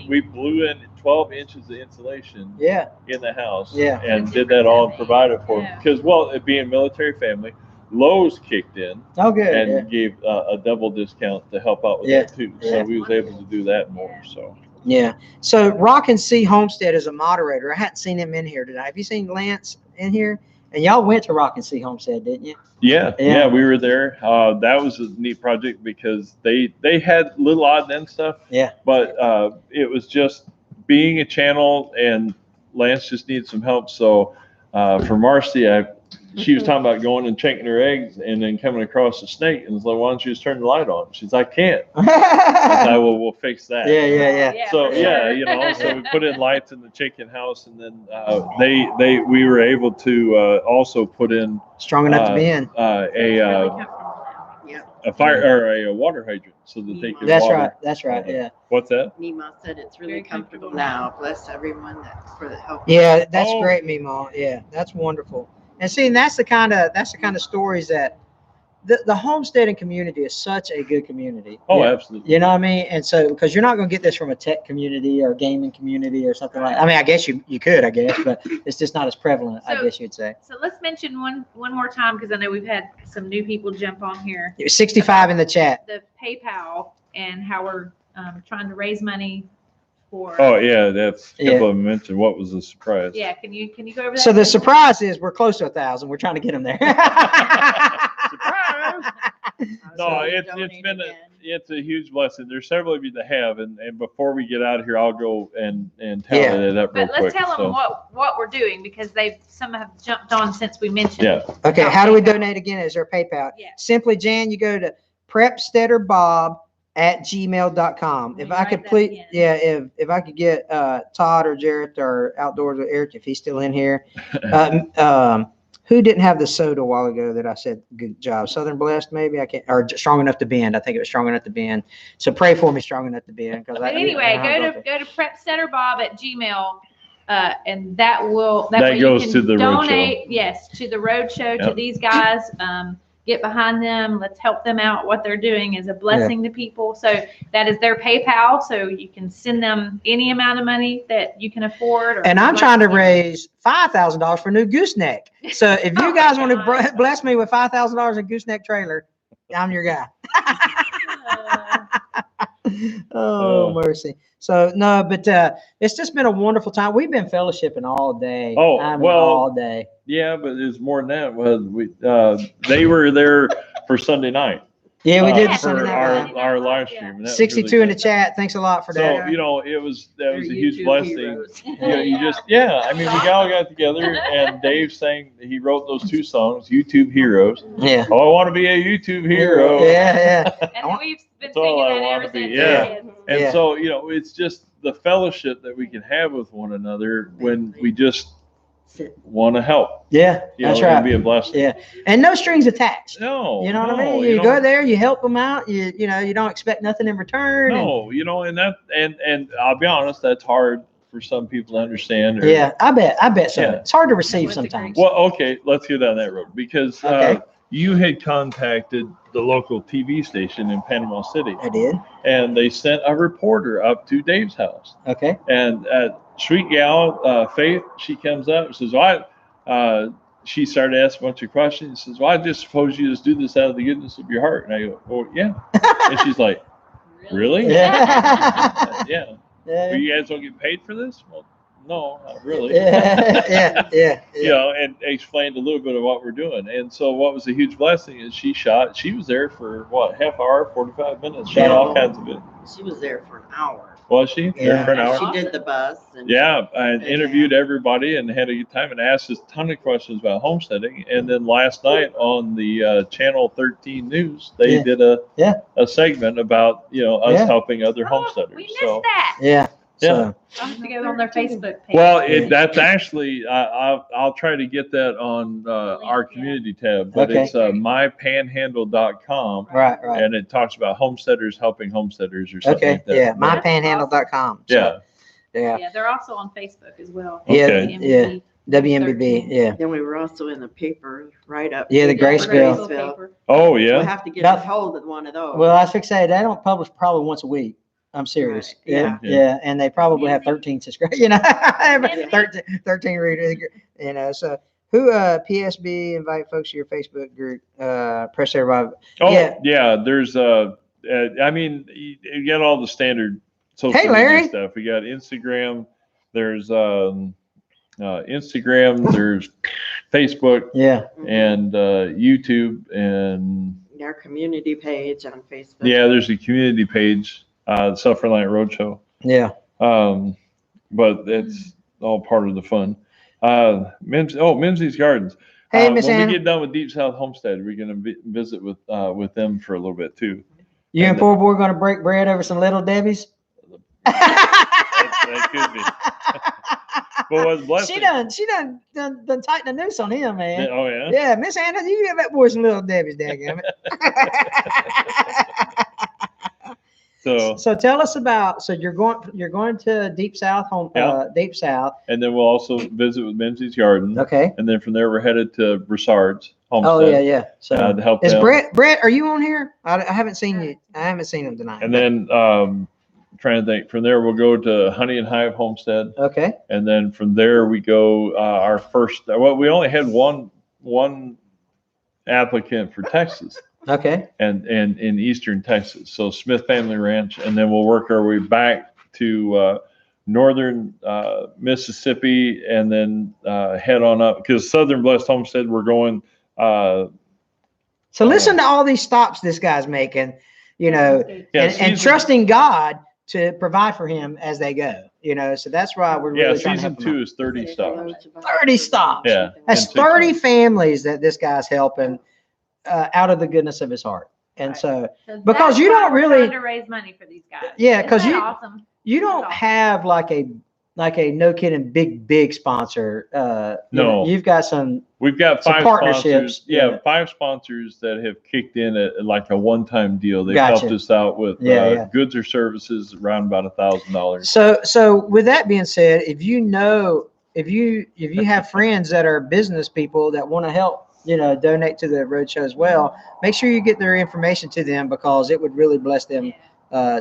we blew in 12 inches of insulation in the house and did that all and provided for them. Because, well, it being a military family, Lowe's kicked in and gave a double discount to help out with that too. So we was able to do that more. So. Yeah. So Rock and C Homestead is a moderator. I hadn't seen him in here tonight. Have you seen Lance in here? And y'all went to Rock and C Homestead, didn't you? Yeah, we were there. That was a neat project because they had little odd and end stuff. Yeah. But it was just being a channel, and Lance just needed some help. So for Marcy, she was talking about going and checking her eggs and then coming across a snake, and was like, why don't you just turn the light on? She's like, I can't. I was like, well, we'll fix that. Yeah. So you know, so we put in lights in the chicken house, and then we were able to also put in strong enough to be in a fire or a water hydrant so that they can. That's right. Yeah. What's that? Meemaw said it's really comfortable now. Bless everyone for the help. Yeah, that's great, Meemaw. Yeah, that's wonderful. And see, that's the kind of stories that the homesteading community is such a good community. Oh, absolutely. You know what I mean? And so, because you're not going to get this from a tech community or gaming community or something like that. I mean, I guess you could, I guess, but it's just not as prevalent, I guess you'd say. So let's mention one more time, because I know we've had some new people jump on here. 65 in the chat. The PayPal and how we're trying to raise money for. Oh yeah, that's a couple of them mentioned. What was the surprise? Yeah, can you go over that? So the surprise is we're close to 1,000. We're trying to get them there. Surprise! No, it's a huge blessing. There's several of you that have, and before we get out of here, I'll go and tally that up real quick. But let's tell them what we're doing, because some have jumped on since we mentioned. Yeah. Okay. How do we donate again? Is there PayPal? Yeah. Simply, Jan, you go to prepsteaderbob@gmail.com. If I could please, if I could get Todd or Jarrett or Outdoors with Eric, if he's still in here. Who didn't have the soda a while ago that I said good job? Southern Blessed, maybe? I can't, or Strong Enough to Bend. I think it was Strong Enough to Bend. So pray for me, Strong Enough to Bend. But anyway, go to prepsteaderbob@gmail. And that goes to the donate. roadshow. Yes, to the roadshow, to these guys. Get behind them. Let's help them out. What they're doing is a blessing to people. So that is their PayPal. So you can send them any amount of money that you can afford. And I'm trying to raise $5,000 for a new gooseneck. So if you guys want to bless me with $5,000 in gooseneck trailer, I'm your guy. Oh, mercy. So no, but it's just been a wonderful time. We've been fellowshipping all day. Oh, I mean, well, all day. Yeah, but it's more than that. Was they were there for Sunday night. Yeah, we did Yeah, Sunday for night. our live stream. And that was 62 really in the good. chat. Thanks a lot for So that. that was They're a huge YouTube blessing. heroes. You just I mean, we all got together, and Dave sang. He wrote those 2 songs, YouTube Heroes. Yeah. Oh, I want to be a YouTube hero. Yeah. And we've been That's all singing I that wanna ever be, since. yeah. we were kids. And Yeah. so it's just the fellowship that we can have with one another when we just want to help. Yeah, that's And right. be a blessing. Yeah, and no strings attached. No, You know what I no, mean? You go there, you help them out. You don't expect nothing in return. No, and that and I'll be honest, that's hard for some people to understand. Yeah, I bet so. Yeah. It's hard to receive sometimes. Well, okay, let's get down that road because Okay. you had contacted the local TV station in Panama City, I did. and they sent a reporter up to Dave's house. Okay. And sweet gal, Faith, she comes up and says, she started asking a bunch of questions. She says, well, I just suppose you just do this out of the goodness of your heart. And I go, oh, yeah. And she's like, really? Yeah. Yeah. Well, you guys don't get paid for this? Well, no, not really. Yeah. And explained a little bit of what we're doing. And so what was a huge blessing is she was there for half hour, 45 minutes, shot all kinds of it. She was there for an hour. Was she? Yeah. There for an hour? She did the bus. And And interviewed everybody and had a good time and asked us a ton of questions about homesteading. And then last night on the Channel 13 News, they did a segment about us helping other homesteaders. We missed that. Yeah. Yeah. I'll have to go on their Facebook page. Well, that's actually I'll try to get that on our community tab, but Okay. it's mypanhandle.com. Right. And it talks about homesteaders helping homesteaders or something Okay. like that. Yeah. Mypanhandle.com. Yeah. Yeah. They're also on Facebook as well. Okay. WMBB. WMBB. Yeah. then we were also in the paper right up. Yeah, the in Graceville. paper. Oh, We'll yeah. have to get About- a hold of one of those. Well, I was fixing to say they don't publish probably once a week. I'm serious. Right, Yeah. And they probably have 13 subscribers. 13 readers. So who PSB invite folks to your Facebook group? Prepsteader Revival. Oh, Yeah. yeah. There's I mean, you get all the standard social Hey, Larry. media stuff. We got Instagram. There's Instagram. There's Facebook Yeah. and YouTube and our community page on Facebook. yeah, there's a community page, Sufferland Roadshow. Yeah. But it's all part of the fun. Mimsey's Gardens. Hey, Miss when Anna. we get done with Deep South Homestead, we're going to visit with them for a little bit too. You and poor boy going to break bread over some Little Debbie's? That could be. But what's blessing? She done tighten the noose on him, man. Oh yeah. Yeah, Miss Anna, you give that boy some Little Debbie's, dadgummit. So tell us about. So you're going to Deep South Deep South, and then we'll also visit with Mimsey's Garden. Okay. And then from there we're headed to Broussard's Homestead. Oh yeah. So to help is them. Brett? Are you on here? I haven't seen you. I haven't seen him tonight. And then trying to think. From there we'll go to Honey and Hive Homestead. Okay. And then from there we go our first. Well, we only had one applicant for Texas. Okay. And in eastern Texas, so Smith Family Ranch, and then we'll work our way back to northern Mississippi, and then head on up because Southern Blessed Homestead we're going. So listen to all these stops this guy's making, and trusting God to provide for him as they go. So that's why we're really trying to season help him 2 out. is 30 stops. 30 stops. Yeah, That's in 6 30 months. families that this guy's helping out of the goodness of his heart. And so, So because that's you why don't we're really- trying to raise money for these guys. Yeah, Isn't 'cause that you- awesome? you don't That's have like a no kidding big sponsor. No. You've got some. We've got Some 5 partnerships, sponsors. Yeah, yeah. 5 sponsors that have kicked in at like a one-time deal. They've Gotcha. helped us out with Yeah. goods or services around about $1,000. So with that being said, if you have friends that are business people that want to help, donate to the roadshow as well, make sure you get their information to them because it would really bless them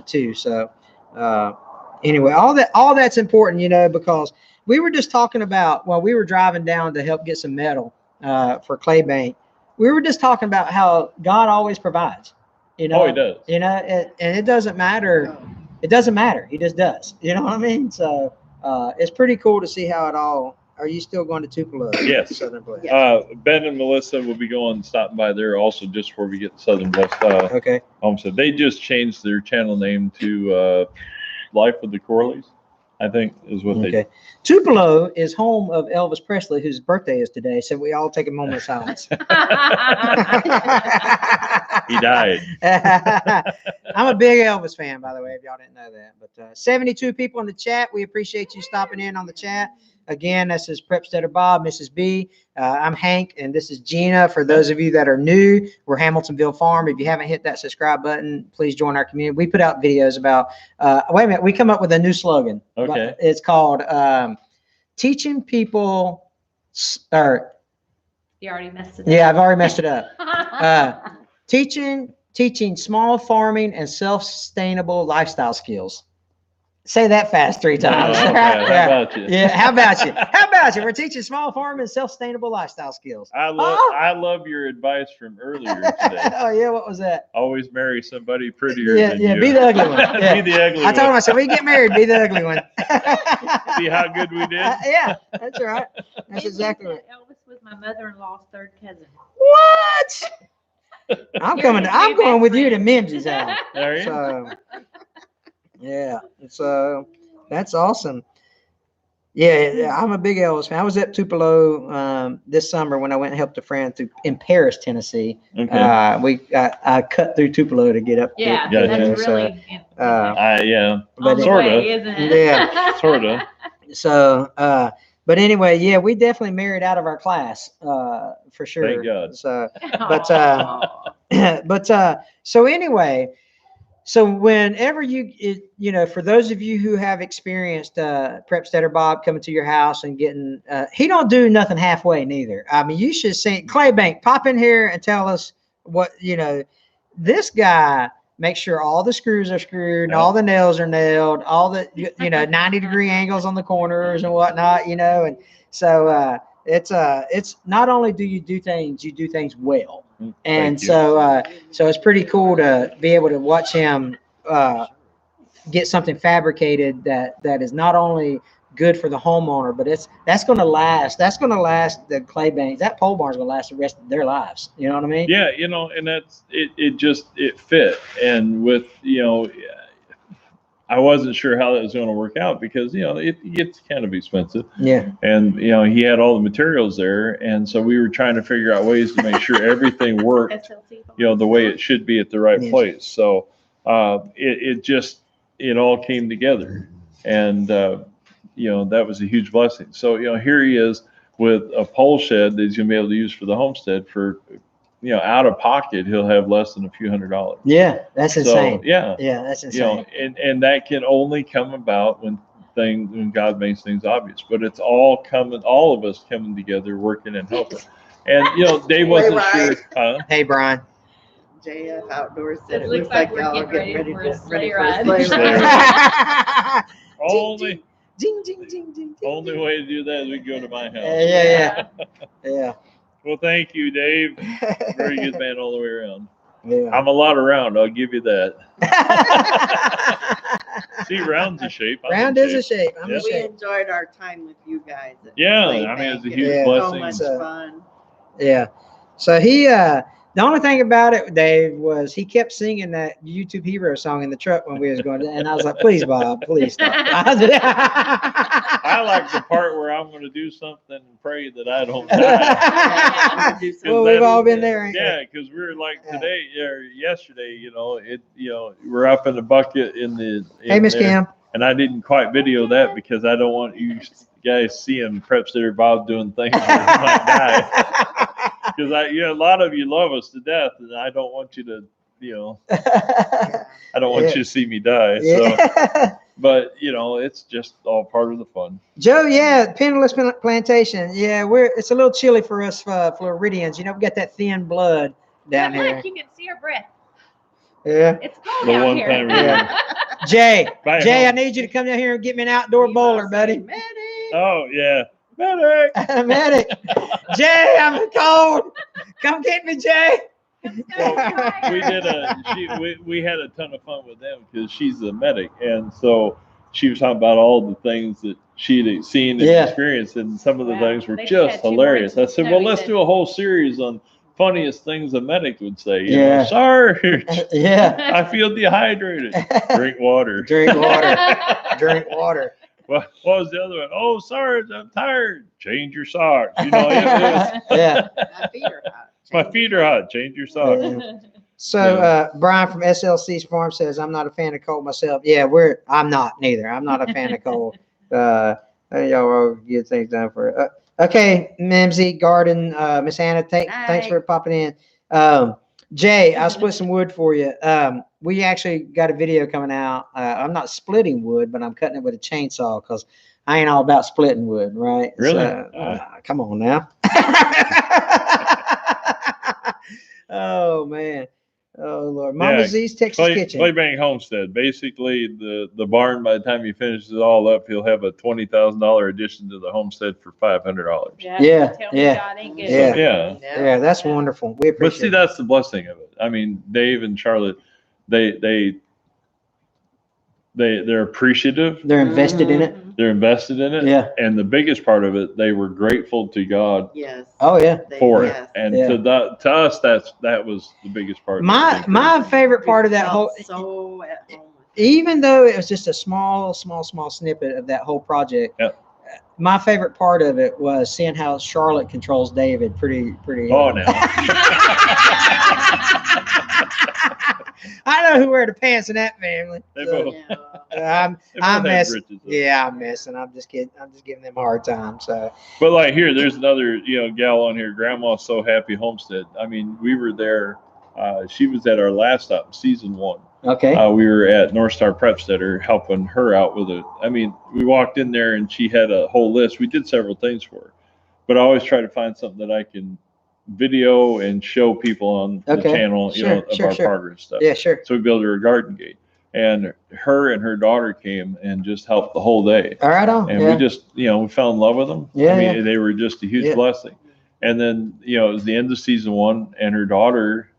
too. So anyway, all that's important, because we were just talking about while we were driving down to help get some metal for Clay Bank, we were just talking about how God always provides. You know, Oh, he does. You know, and it doesn't matter. It doesn't matter. He just does. You know what I mean? So it's pretty cool to see how it all. Are you still going to Tupelo? Yes. Southern Bliss. Ben and Melissa will be stopping by there also just before we get to Southern Bliss. Okay. Homestead. They just changed their channel name to Life with the Corleys, I think is what they did. Tupelo is home of Elvis Presley, whose birthday is today. So we all take a moment of silence. He died. I'm a big Elvis fan, by the way, if y'all didn't know that. But 72 people in the chat. We appreciate you stopping in on the chat. Again, this is Prepsteader Bob, Mrs. B. I'm Hank, and this is Gina. For those of you that are new, we're Hamiltonville Farm. If you haven't hit that subscribe button, please join our community. We put out videos about, wait a minute, we come up with a new slogan. Okay. It's called teaching people, or You already messed it up. yeah, I've already messed it up. Teaching small farming and self-sustainable lifestyle skills. Say that fast 3 times. Oh, okay. How about you? Yeah, how about you? How about you? We're teaching small farming and self-sustainable lifestyle skills. I love your advice from earlier today. Oh yeah, what was that? Always marry somebody prettier Yeah, than yeah, you. be the ugly one. Yeah. Be the ugly I told one. myself, we get married, be the ugly one. See how good we did? Yeah, that's right. That's exactly right. Elvis was my mother-in-law's third cousin. What? I'm You're coming. his I'm new going best with you to friend. Mimsy's house. There you So, yeah, so that's awesome. Yeah, I'm a big Elvis fan. I was at Tupelo this summer when I went and helped a friend in Paris, Tennessee. Okay. I cut through Tupelo to get up. Yeah, Yeah, that's so, really. Yeah. but on the sorta. way, isn't it? Yeah. Sorta. So, but anyway, yeah, we definitely married out of our class, for sure. Thank God. So, Aw. so anyway, so whenever for those of you who have experienced Prepsteader Bob coming to your house and getting, he don't do nothing halfway neither. I mean, you should see Claybank, pop in here and tell us what, this guy makes sure all the screws are screwed and all the nails are nailed, all the, 90-degree angles on the corners and whatnot, and so it's not only do you do things well. And so it's pretty cool to be able to watch him get something fabricated that is not only good for the homeowner, but that's going to last. That's going to last the clay banks. That pole barn is going to last the rest of their lives. You know what I mean? Yeah, and that's it. It fit, and with I wasn't sure how that was going to work out because it gets kind of expensive. Yeah. And he had all the materials there, and so we were trying to figure out ways to make sure everything worked, the way it should be at the right place. So it all came together, and that was a huge blessing. So here he is with a pole shed that he's going to be able to use for the homestead for. Out of pocket, he'll have less than a few $100s. Yeah, that's insane. So, yeah, that's insane. And that can only come about when God makes things obvious. But it's all of us coming together, working and helping. And Dave wasn't sure. Hey, Brian. JF Outdoors said It looks like y'all we're are getting ready for a sleigh ready ride. for a Only Ding, ding, ding, ding, only way to do that is we go to my house. Yeah. Well, thank you, Dave. Very good man all the way around. Yeah. I'm a lot around, I'll give you that. See, round's a shape. Round is a shape. I'm a Yeah. We shape. enjoyed our time with you guys. Yeah, I mean, it's a huge blessing. So much fun. Yeah. So the only thing about it, Dave, was he kept singing that YouTube Hero song in the truck when we was going to, and I was like, please, Bob, please stop. I like the part where I'm going to do something and pray that I don't die. Well, we've all been there. Ain't Yeah, because we were like today or yesterday, we're up in the bucket Hey, Miss Kim. And I didn't quite video that because I don't want you guys seeing Prepsteader Bob doing things that might die. Because a lot of you love us to death, and I don't want you to, I don't want you to see me die. So, but it's just all part of the fun. Joe, Penniless Plantation. Yeah, it's a little chilly for us Floridians. We got that thin blood down here. Look, you can see her breath. Yeah. It's cold The out one here. time Jay, Bye, I home. need you to come down here and get me an outdoor bowler, buddy. Oh yeah, medic. Medic. Jay, I'm cold. Come get me, Jay. Well, we had a ton of fun with them because she's a medic, and so she was talking about all the things that she'd seen and experienced, and some of the things were just hilarious. I said, well, let's do a whole series on funniest things a medic would say. You know, Sarge, I feel dehydrated. Drink water. Drink water. Drink water. What was the other one? Oh, Sarge, I'm tired. Change your socks. You know, My feet are hot. My feet are hot. Change your socks. So Brian from SLC's Farm says, I'm not a fan of cold myself. Yeah, I'm not neither. I'm not a fan of cold. Y'all get things done for okay, Mimsy, Garden, Miss Anna, thanks for popping in. Jay, I'll split some wood for you. We actually got a video coming out. I'm not splitting wood, but I'm cutting it with a chainsaw because I ain't all about splitting wood, right? Really? So, come on now. Oh man. Oh Lord. Mama Z's Texas Kitchen. Claybank Homestead. Basically, the barn, by the time he finishes it all up, he'll have a $20,000 addition to the homestead for $500. Yeah, that's wonderful. We appreciate But see, that's the blessing of it. I mean, Dave and Charlotte, they're appreciative. They're invested in it. They're invested in it. Yeah. And the biggest part of it, they were grateful to God. Yes. Oh yeah. For it. And to us, that was the biggest part. My favorite part of that whole, so at home. Even though it was just a small snippet of that whole project. My favorite part of it was seeing how Charlotte controls David pretty. Oh, no. I know who wear the pants in that family. I'm messing. I'm messing. I'm just kidding. I'm just giving them a hard time. So, but like here, there's another gal on here. Grandma's So Happy Homestead. I mean, we were there. She was at our last stop, season 1. Okay. We were at North Star Prepsteader helping her out with it. I mean, we walked in there and she had a whole list. We did several things for her, but I always try to find something that I can video and show people on the channel, of our progress stuff. Yeah, sure. So we built her a garden gate, and her and her daughter came and just helped the whole day. All right, on. And we just, we fell in love with them. Yeah, I mean, they were just a huge blessing. And then, it was the end of season 1, and her daughter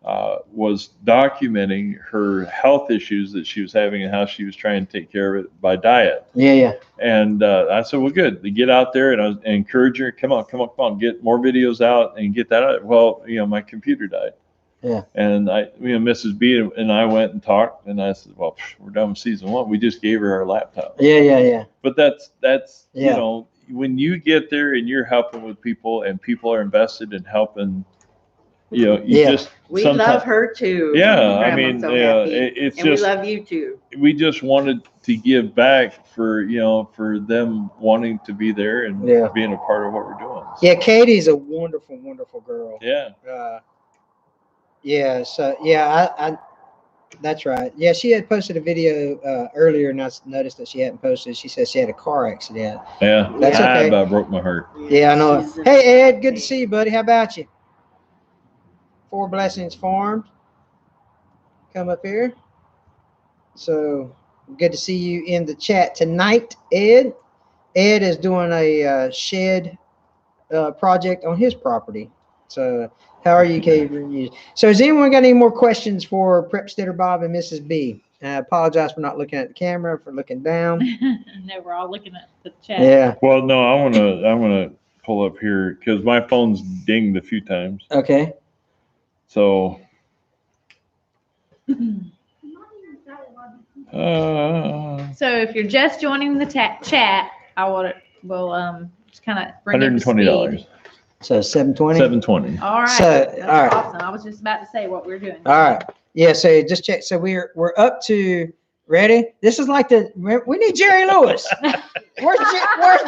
was documenting her health issues that she was having and how she was trying to take care of it by diet. Yeah. And I said, well, good. To get out there, and I was encouraging her, come on, get more videos out and get that out. Well, my computer died. Yeah. And Mrs. B and I went and talked, and I said, well, we're done with season 1. We just gave her our laptop. Yeah. But that's when you get there and you're helping with people and people are invested in helping, we love her too. Yeah, I mean, it's and just, we love you too. We just wanted to give back for them wanting to be there and being a part of what we're doing. So. Yeah, Katie's a wonderful girl. Yeah. I that's right. Yeah, she had posted a video earlier, and I noticed that she hadn't posted. She said she had a car accident. Yeah, that's okay. I about broke my heart. Yeah, I know. Hey, Ed, good to see you, buddy. How about you? 4 Blessings Farm. Come up here. So good to see you in the chat tonight, Ed. Ed is doing a shed project on his property. So how are you, Kate? So has anyone got any more questions for Prepsteader Bob and Mrs. B? I apologize for not looking at the camera, for looking down. No, we're all looking at the chat. Yeah. Well, no, I want to pull up here because my phone's dinged a few times. Okay. So. So if you're just joining the chat, we'll just kind of bring $120. So 720. 720. All right. So that's all right. awesome. I was just about to say what we're doing. All right. Yeah. So just check. So we're up to ready. This is like we need Jerry Lewis. Where's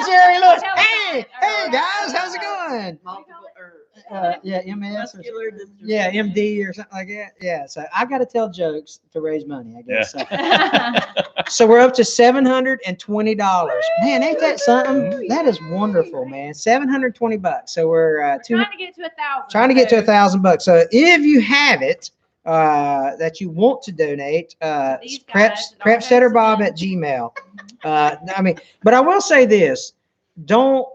Jerry Lewis? Hey guys, how's it going? MS. Yeah, MD or something like that. Yeah. So I got to tell jokes to raise money, I guess. Yeah. So we're up to $720. Man, ain't that something? That is wonderful, man. $720. So we're trying to get to 1,000. Trying to get to $1,000. So if you have it that you want to donate, prepsteaderbob@gmail. But I will say this: don't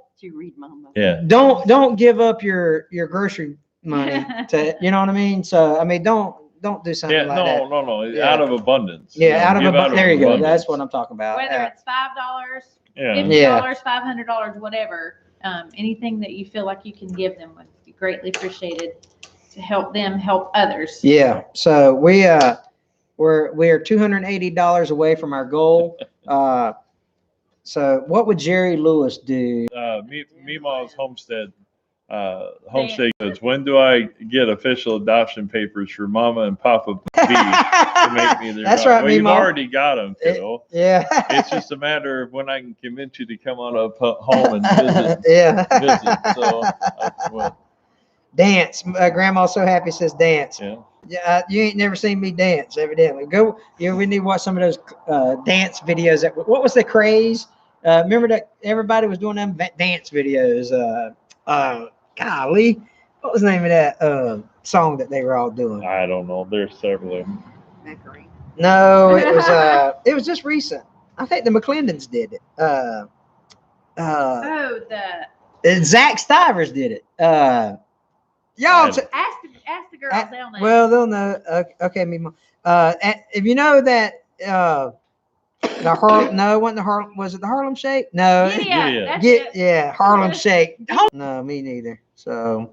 give up your grocery money to, you know what I mean? So, I mean, don't do something like that. No. Yeah. Out of abundance. Yeah, out of give abundance. There you go. abundance. That's what I'm talking about. Whether it's $5, Yeah. $50, $500, whatever, anything that you feel like you can give them would be greatly appreciated to help them help others. Yeah. So we're $280 away from our goal. So what would Jerry Lewis do? Meemaw's homestead says, when do I get official adoption papers for Mama and Papa B to make me their That's dog? right, Well, you've Meemaw. already got them, kiddo. Yeah. It's just a matter of when I can convince you to come on up home and visit. Yeah. Visit. So that's what. Dance. Grandma's so happy says dance. Yeah. Yeah, you ain't never seen me dance, evidently. Go. We need to watch some of those dance videos. What was the craze? Remember that everybody was doing them dance videos. Golly, what was the name of that song that they were all doing? I don't know. There's several of them. No, it was just recent. I think the McClendons did it. Zach Stivers did it. Y'all. Ask the girls. They'll know. Well, they'll know. Okay, Meemaw. If you know that the Harlem, no, wasn't the Harlem? Was it the Harlem Shake? No. Yeah. Yeah, Harlem Shake. No, me neither. So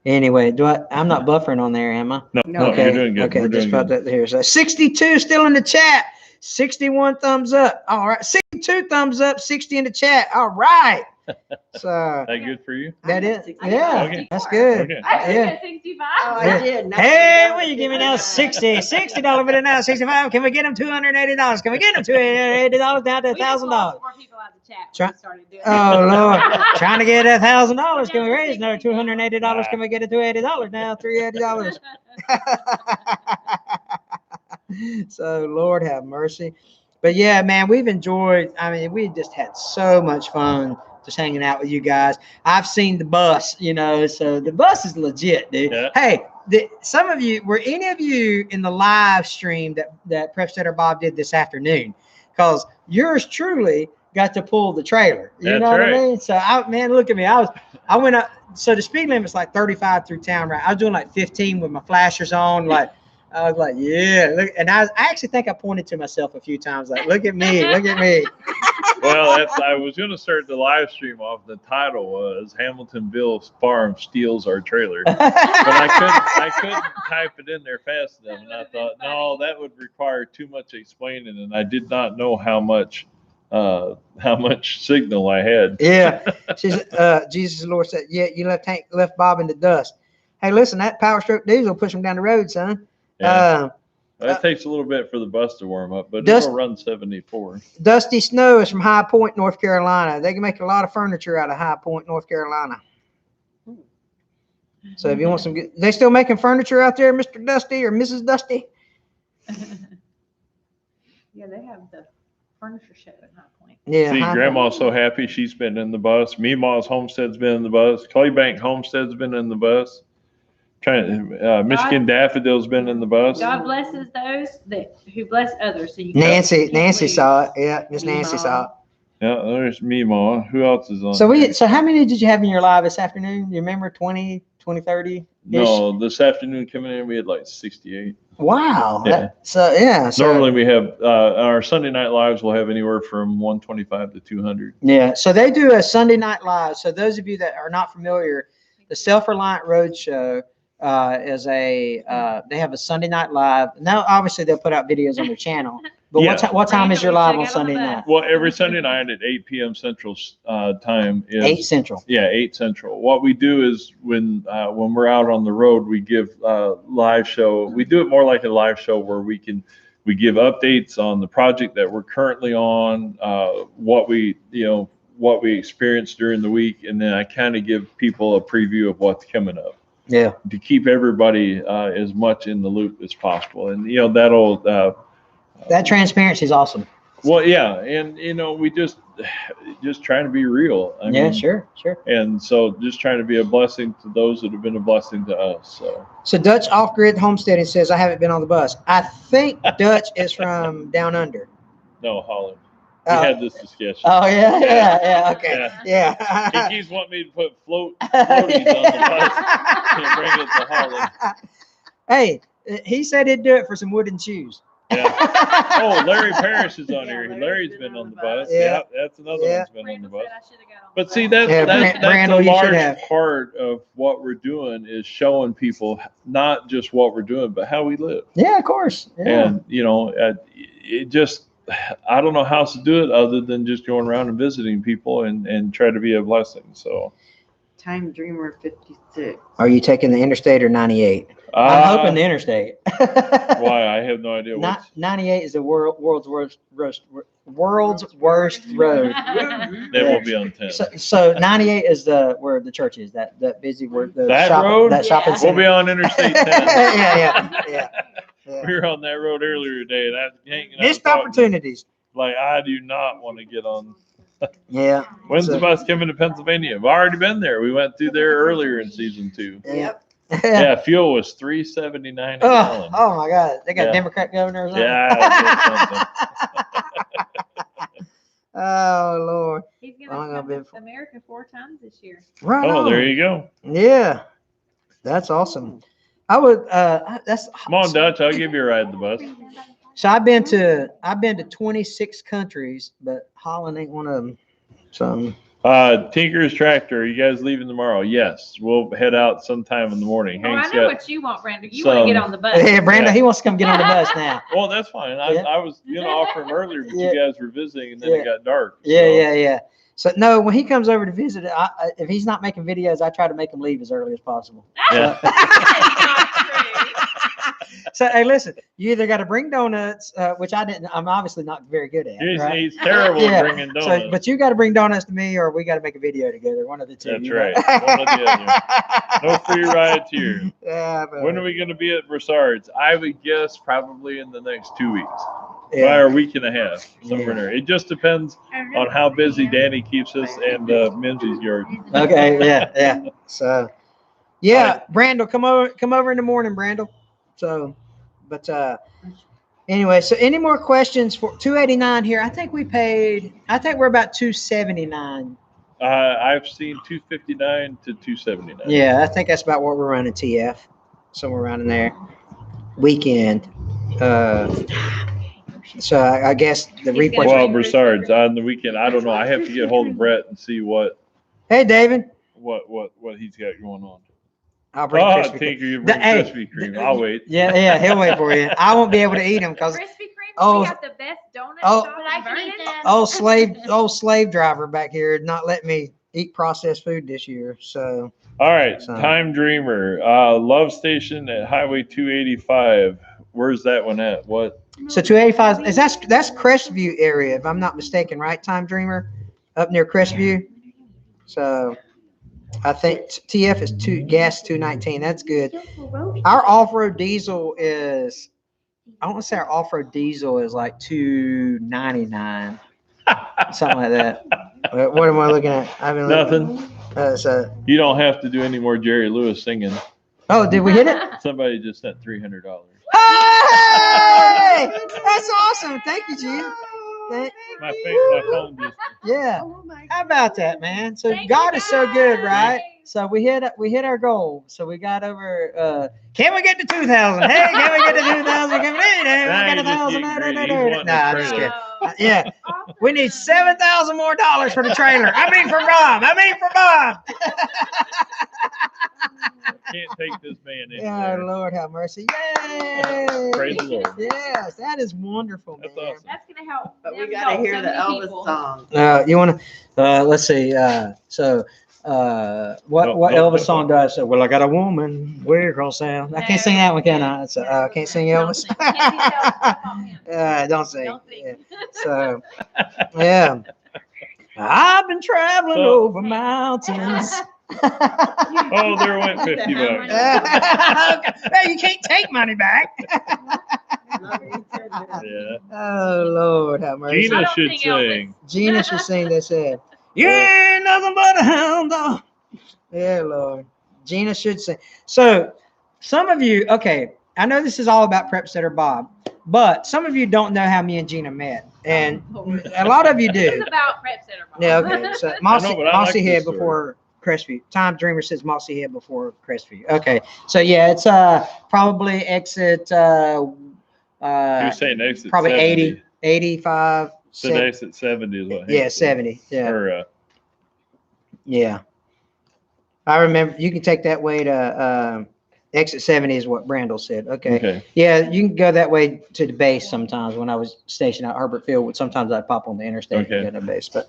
anyway, I'm not buffering on there, am I? No, Okay, you're doing good. Okay, We're just doing about that here. So 62 still in the chat. 61 thumbs up. All right, 62 thumbs up. 60 in the chat. All right. So that good for you? that is, I yeah, Okay. that's good. Okay. I Yeah. got 65. Oh, I did. Hey, will you give me now $60 bid now, 65? Can we get them $280? Can we get them $280 down to We just $1,000? lost more people out of the chat. Try- when we started doing Oh that. Lord, trying to get $1,000. Can we raise another $280? Can we get it to $80 now? $380. So Lord have mercy. But yeah, man, we've enjoyed. I mean, we just had so much fun just hanging out with you guys. I've seen the bus, so the bus is legit, dude. Yeah. Hey, some of you, were any of you in the live stream that Prepsteader Bob did this afternoon? Because yours truly got to pull the trailer. You That's know what right. I mean? So man, look at me. I went up. So the speed limit's like 35 through town, right? I was doing like 15 with my flashers on, like. I was like, yeah, look, and I actually think I pointed to myself a few times, like, look at me, look at me. Well, I was going to start the live stream off. The title was Hamiltonville Farm Steals Our Trailer, but I couldn't type it in there fast enough, and I thought, no, that would require too much explaining, and I did not know how much signal I had. Yeah, she's Jesus Lord said, yeah, you left Bob in the dust. Hey, listen, that Power Stroke diesel push him down the road, son. Yeah. That takes a little bit for the bus to warm up, but it'll run 74. Dusty Snow is from High Point, North Carolina. They can make a lot of furniture out of High Point, North Carolina. So if you want some good, they still making furniture out there, Mr. Dusty or Mrs. Dusty? Yeah, they have the furniture show at High Point. Yeah. See, High Grandma's so happy she's been in the bus. Meemaw's homestead's been in the bus. Claybank homestead's been in the bus. Michigan Daffodil's been in the bus. God blesses those who bless others. So you Nancy saw it. Yeah, Miss Nancy saw it. Yeah, there's Meemaw. Who else is on? So how many did you have in your live this afternoon? You remember 20, 30? No, this afternoon coming in, we had like 68. Wow. Yeah. So Normally we have our Sunday night lives will have anywhere from 125 to 200. Yeah. So they do a Sunday night live. So those of you that are not familiar, the Self-Reliant Roadshow they have a Sunday night live. Now, obviously they'll put out videos on their channel, but Yeah. what time is your live on Sunday night? Well, every Sunday night at 8 p.m. Central time is 8 Central. Yeah, 8 Central. What we do is when we're out on the road, we give live show. We do it more like a live show where we give updates on the project that we're currently on, what we experienced during the week, and then I kind of give people a preview of what's coming up. Yeah. To keep everybody as much in the loop as possible, and that'll. That transparency is awesome. Well, yeah, and we just trying to be real. I mean, sure. And so just trying to be a blessing to those that have been a blessing to us. So Dutch Off-Grid Homesteading says, I haven't been on the bus. I think Dutch is from down under. No, Holland. We had this discussion. Oh yeah. Okay. Yeah. He keeps wanting me to put floaties on the bus and bring it to Holland. Hey, he said he'd do it for some wooden shoes. Yeah. Oh, Larry Parrish is on here. Larry's been on the bus. Yeah, that's another one's been on the bus. But see, that's Brandel, a large part of what we're doing is showing people not just what we're doing, but how we live. Yeah, of course. Yeah. And it just, I don't know how else to do it other than just going around and visiting people and try to be a blessing. So. Time Dreamer 56. Are you taking the interstate or 98? I'm hoping the interstate. Why? I have no idea. 98 is the world's worst road. They will be on 10. So 98 is where the church is. That busy word. Road. That shopping center. We'll be on Interstate 10. Yeah. We were on that road earlier today, and I was hanging out. Missed opportunities. Like I do not want to get on. Yeah. When's the bus coming to Pennsylvania? I've already been there. We went through there earlier in season 2. Yep. Yeah, fuel was $3.79 a gallon. Oh my God, they got Democrat governor or something. Yeah. Oh Lord. He's gonna come to America 4 times this year. Right. Oh, there you go. Yeah, that's awesome. I would. Come on, Dutch. I'll give you a ride in the bus. So I've been to 26 countries, but Holland ain't one of them. So. Tinker's Tractor. Are you guys leaving tomorrow? Yes, we'll head out sometime in the morning. Oh, I know what you want, Brandon. You want to get on the bus. Yeah, Brandon, he wants to come get on the bus now. Well, that's fine. I was going to offer him earlier, but you guys were visiting, and then it got dark. So. Yeah. So no, when he comes over to visit, if he's not making videos, I try to make him leave as early as possible. Yeah. So hey, listen, you either got to bring donuts, which I'm obviously not very good at. He's terrible at bringing donuts. So, but you got to bring donuts to me, or we got to make a video together. One of the two. That's right. One or the other. No free rides here. Yeah. When are we going to be at Broussard's? I would guess probably in the next 2 weeks. Yeah. Or a week and a half, somewhere there. It just depends on how busy Danny keeps us and Minzy's yard. Okay. Yeah. So, yeah, Brandel, come over in the morning, Brandel. So, but anyway, so any more questions for $289 here? I think we're about $279. I've seen $259 to $279. Yeah, I think that's about what we're running TF, somewhere around in there. Weekend. So I guess the report. Well, Broussard's on the weekend. I don't know. I have to get hold of Brett and see what. Hey, David. What he's got going on. I'll bring Krispy Tinker, you bring Krispy Kreme. I'll wait. Yeah, he'll wait for you. I won't be able to eat them because Krispy Kreme. We got the best donut shop. Old slave driver back here not let me eat processed food this year. So. All right, Time Dreamer, Love Station at Highway 285. Where's that one at? What? So 285 is that's Crestview area, if I'm not mistaken, right? Time Dreamer, up near Crestview. So I think TF is gas 219. That's good. Our off-road diesel is, I want to say our off-road diesel is like 299, something like that. What am I looking at? Nothing. So you don't have to do any more Jerry Lewis singing. Oh, did we hit it? Somebody just sent $300. Hey, that's awesome. Thank you, Gene. My phone just. Yeah. How about that, man? So God is so good, right? So we hit our goal. So we got over. Can we get to 2,000? Hey, can we get to 2,000? Can we get 1,000? Nah, I'm just kidding. Yeah, we need $7,000 more for the trailer. I mean for Bob. Can't take this man in. Yeah, Lord have mercy. Yay! Praise the Lord. Yes, that is wonderful, man. That's awesome. That's gonna help. But we gotta hear the Elvis song. You want to? Let's see. What Elvis song do I say? Well, I got a woman. We're gonna sound. I can't sing that one, can I? So, can't sing Elvis. Don't sing. Yeah. So, yeah. I've been traveling over mountains. Oh, there went $50. Hey, you can't take money back. Yeah. Oh Lord, have mercy. Gina should sing. Gina should sing this. You ain't nothing but a hound dog. Yeah, Lord. Gina should sing. So, some of you, okay, I know this is all about Prepsteader Bob, But some of you don't know how me and Gina met, and a lot of you do. It's about Prepsteader. Yeah, okay. So I know, but I like Mossy Head this story. before Crestview. Time Dreamer says Mossy Head before Crestview. Okay. So yeah, it's probably exit He was saying exit probably 70. 80, 85. Said exit 70 is what. Hank Yeah, said. 70. Yeah. Or, Yeah. I remember you can take that way to exit 70 is what Brandel said. Okay. Yeah, you can go that way to the base sometimes. When I was stationed out Herbert Field, sometimes I'd pop on the interstate and go to the base. But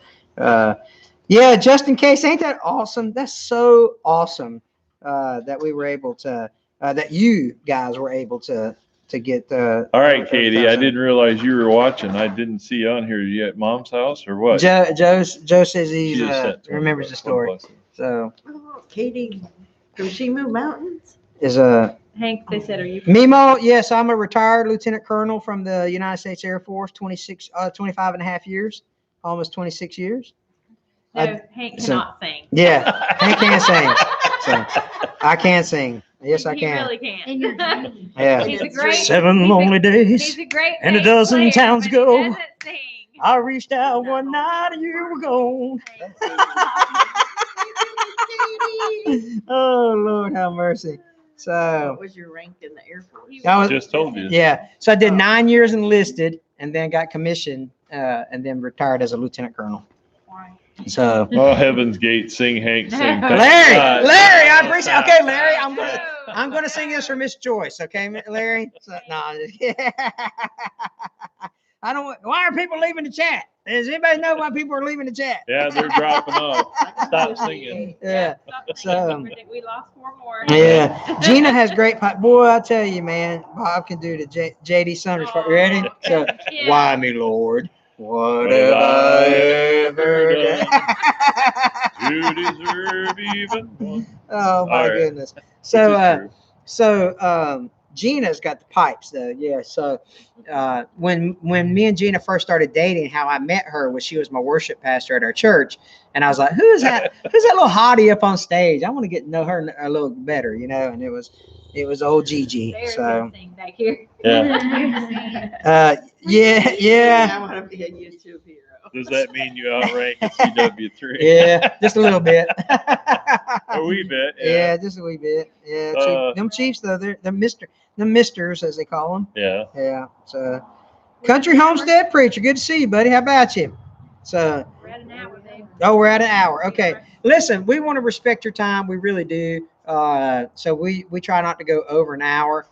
yeah, just in case, ain't that awesome? That's so awesome that we were able to, that you guys were able to get the. all right, Katie, I didn't realize you were watching. I didn't see you on here. You at Mom's house or what? Joe says he She just sent remembers the story. So Oh, Katie, from Shemu Mountains? is Hank, they said, are you? Mimo, yes, I'm a retired lieutenant colonel from the United States Air Force, 25 and a half years, almost 26 years. No, Hank cannot sing. Yeah, Hank can't sing. So I can sing. Yes, I He can. really can. Yeah. He's a great. 7 lonely days. He's a great. and a bass dozen player, towns but he ago. doesn't sing. I reached out one night and you were gone. Oh, Lord, have mercy. So What was your rank in the Air Force? I was, Just told you. yeah. So I did 9 years enlisted and then got commissioned and then retired as a lieutenant colonel. So Oh, Heaven's Gate, sing Hank, sing. Larry, Larry, I appreciate. Okay, Larry, I'm gonna sing this for Miss Joyce. Okay, Larry. So, no, I don't. Why are people leaving the chat? Does anybody know why people are leaving the chat? Yeah, they're dropping off. Stop singing. Yeah. So we lost 4 more. Yeah. Gina has great pipe. Boy, I tell you, man, Bob can do the JD Saunders part. Ready? So, Yeah. why me, Lord? What have I ever done? You deserve even one. Oh my All right. goodness. Which So, is true. Gina's got the pipes though. Yeah. So, when me and Gina first started dating, how I met her was she was my worship pastor at our church, and I was like, "Who's that? Who's that little hottie up on stage? I want to get to know her a little better, you know." And it was old Gigi. There's So, something back here. Yeah. yeah. I want to be a YouTube hero. Does that mean you outrank a CW3? Yeah, just a little bit. A wee bit. Yeah, just a wee bit. Yeah, them Chiefs though, they're the misters as they call them. Yeah. Yeah. So, Country Homestead Preacher, good to see you, buddy. How about you? So, We're at an hour, babe. oh, we're at an hour. Okay. Listen, we want to respect your time. We really do. So we try not to go over an hour.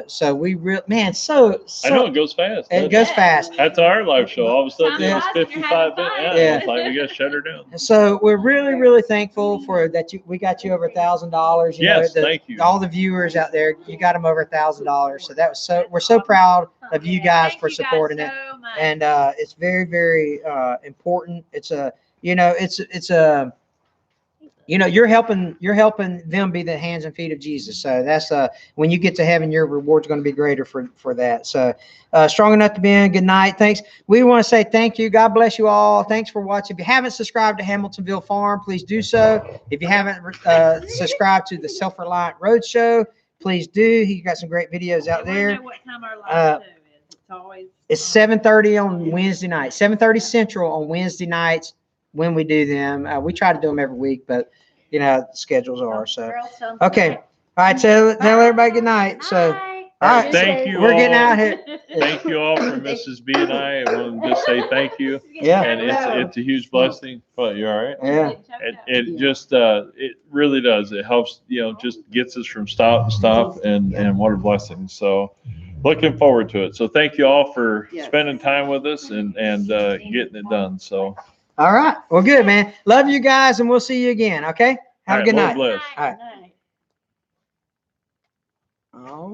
So we man, so I know it goes fast. it goes fast. That's our live show. All of a sudden, Yeah. it's 55 minutes. Yeah. Yeah. It's like we got to shut her down. So we're really thankful for that. We got you over $1,000. Yes, thank you. All the viewers out there, you got them over $1,000. So that was we're so proud of you guys for supporting it. So much. And it's very important. It's a it's a you're helping them be the hands and feet of Jesus. So that's when you get to heaven, your reward's going to be greater for that. So strong enough to be in. Good night. Thanks. We want to say thank you. God bless you all. Thanks for watching. If you haven't subscribed to Hamiltonville Farm, please do so. If you haven't subscribed to the Self-Reliant Roadshow, please do. He got some great videos out I wanna there. know what time our live show is. It's always. It's 7:30 on Wednesday night, 7:30 Central on Wednesday nights when we do them. We try to do them every week, but schedules are so. Okay. All right. Tell everybody good night. So, all right. Thank you. We're all. getting out here. Thank you all for Mrs. B and I. I want to just say thank you. Yeah. And it's a huge blessing. But you all right? Yeah. It just it really does. It helps, just gets us from stop to stop, and what a blessing. So looking forward to it. So thank you all for spending time with us and getting it done. So All right. Well, good, man. Love you guys, and we'll see you again. Okay. Have a good night. Lord bless. All right. Oh.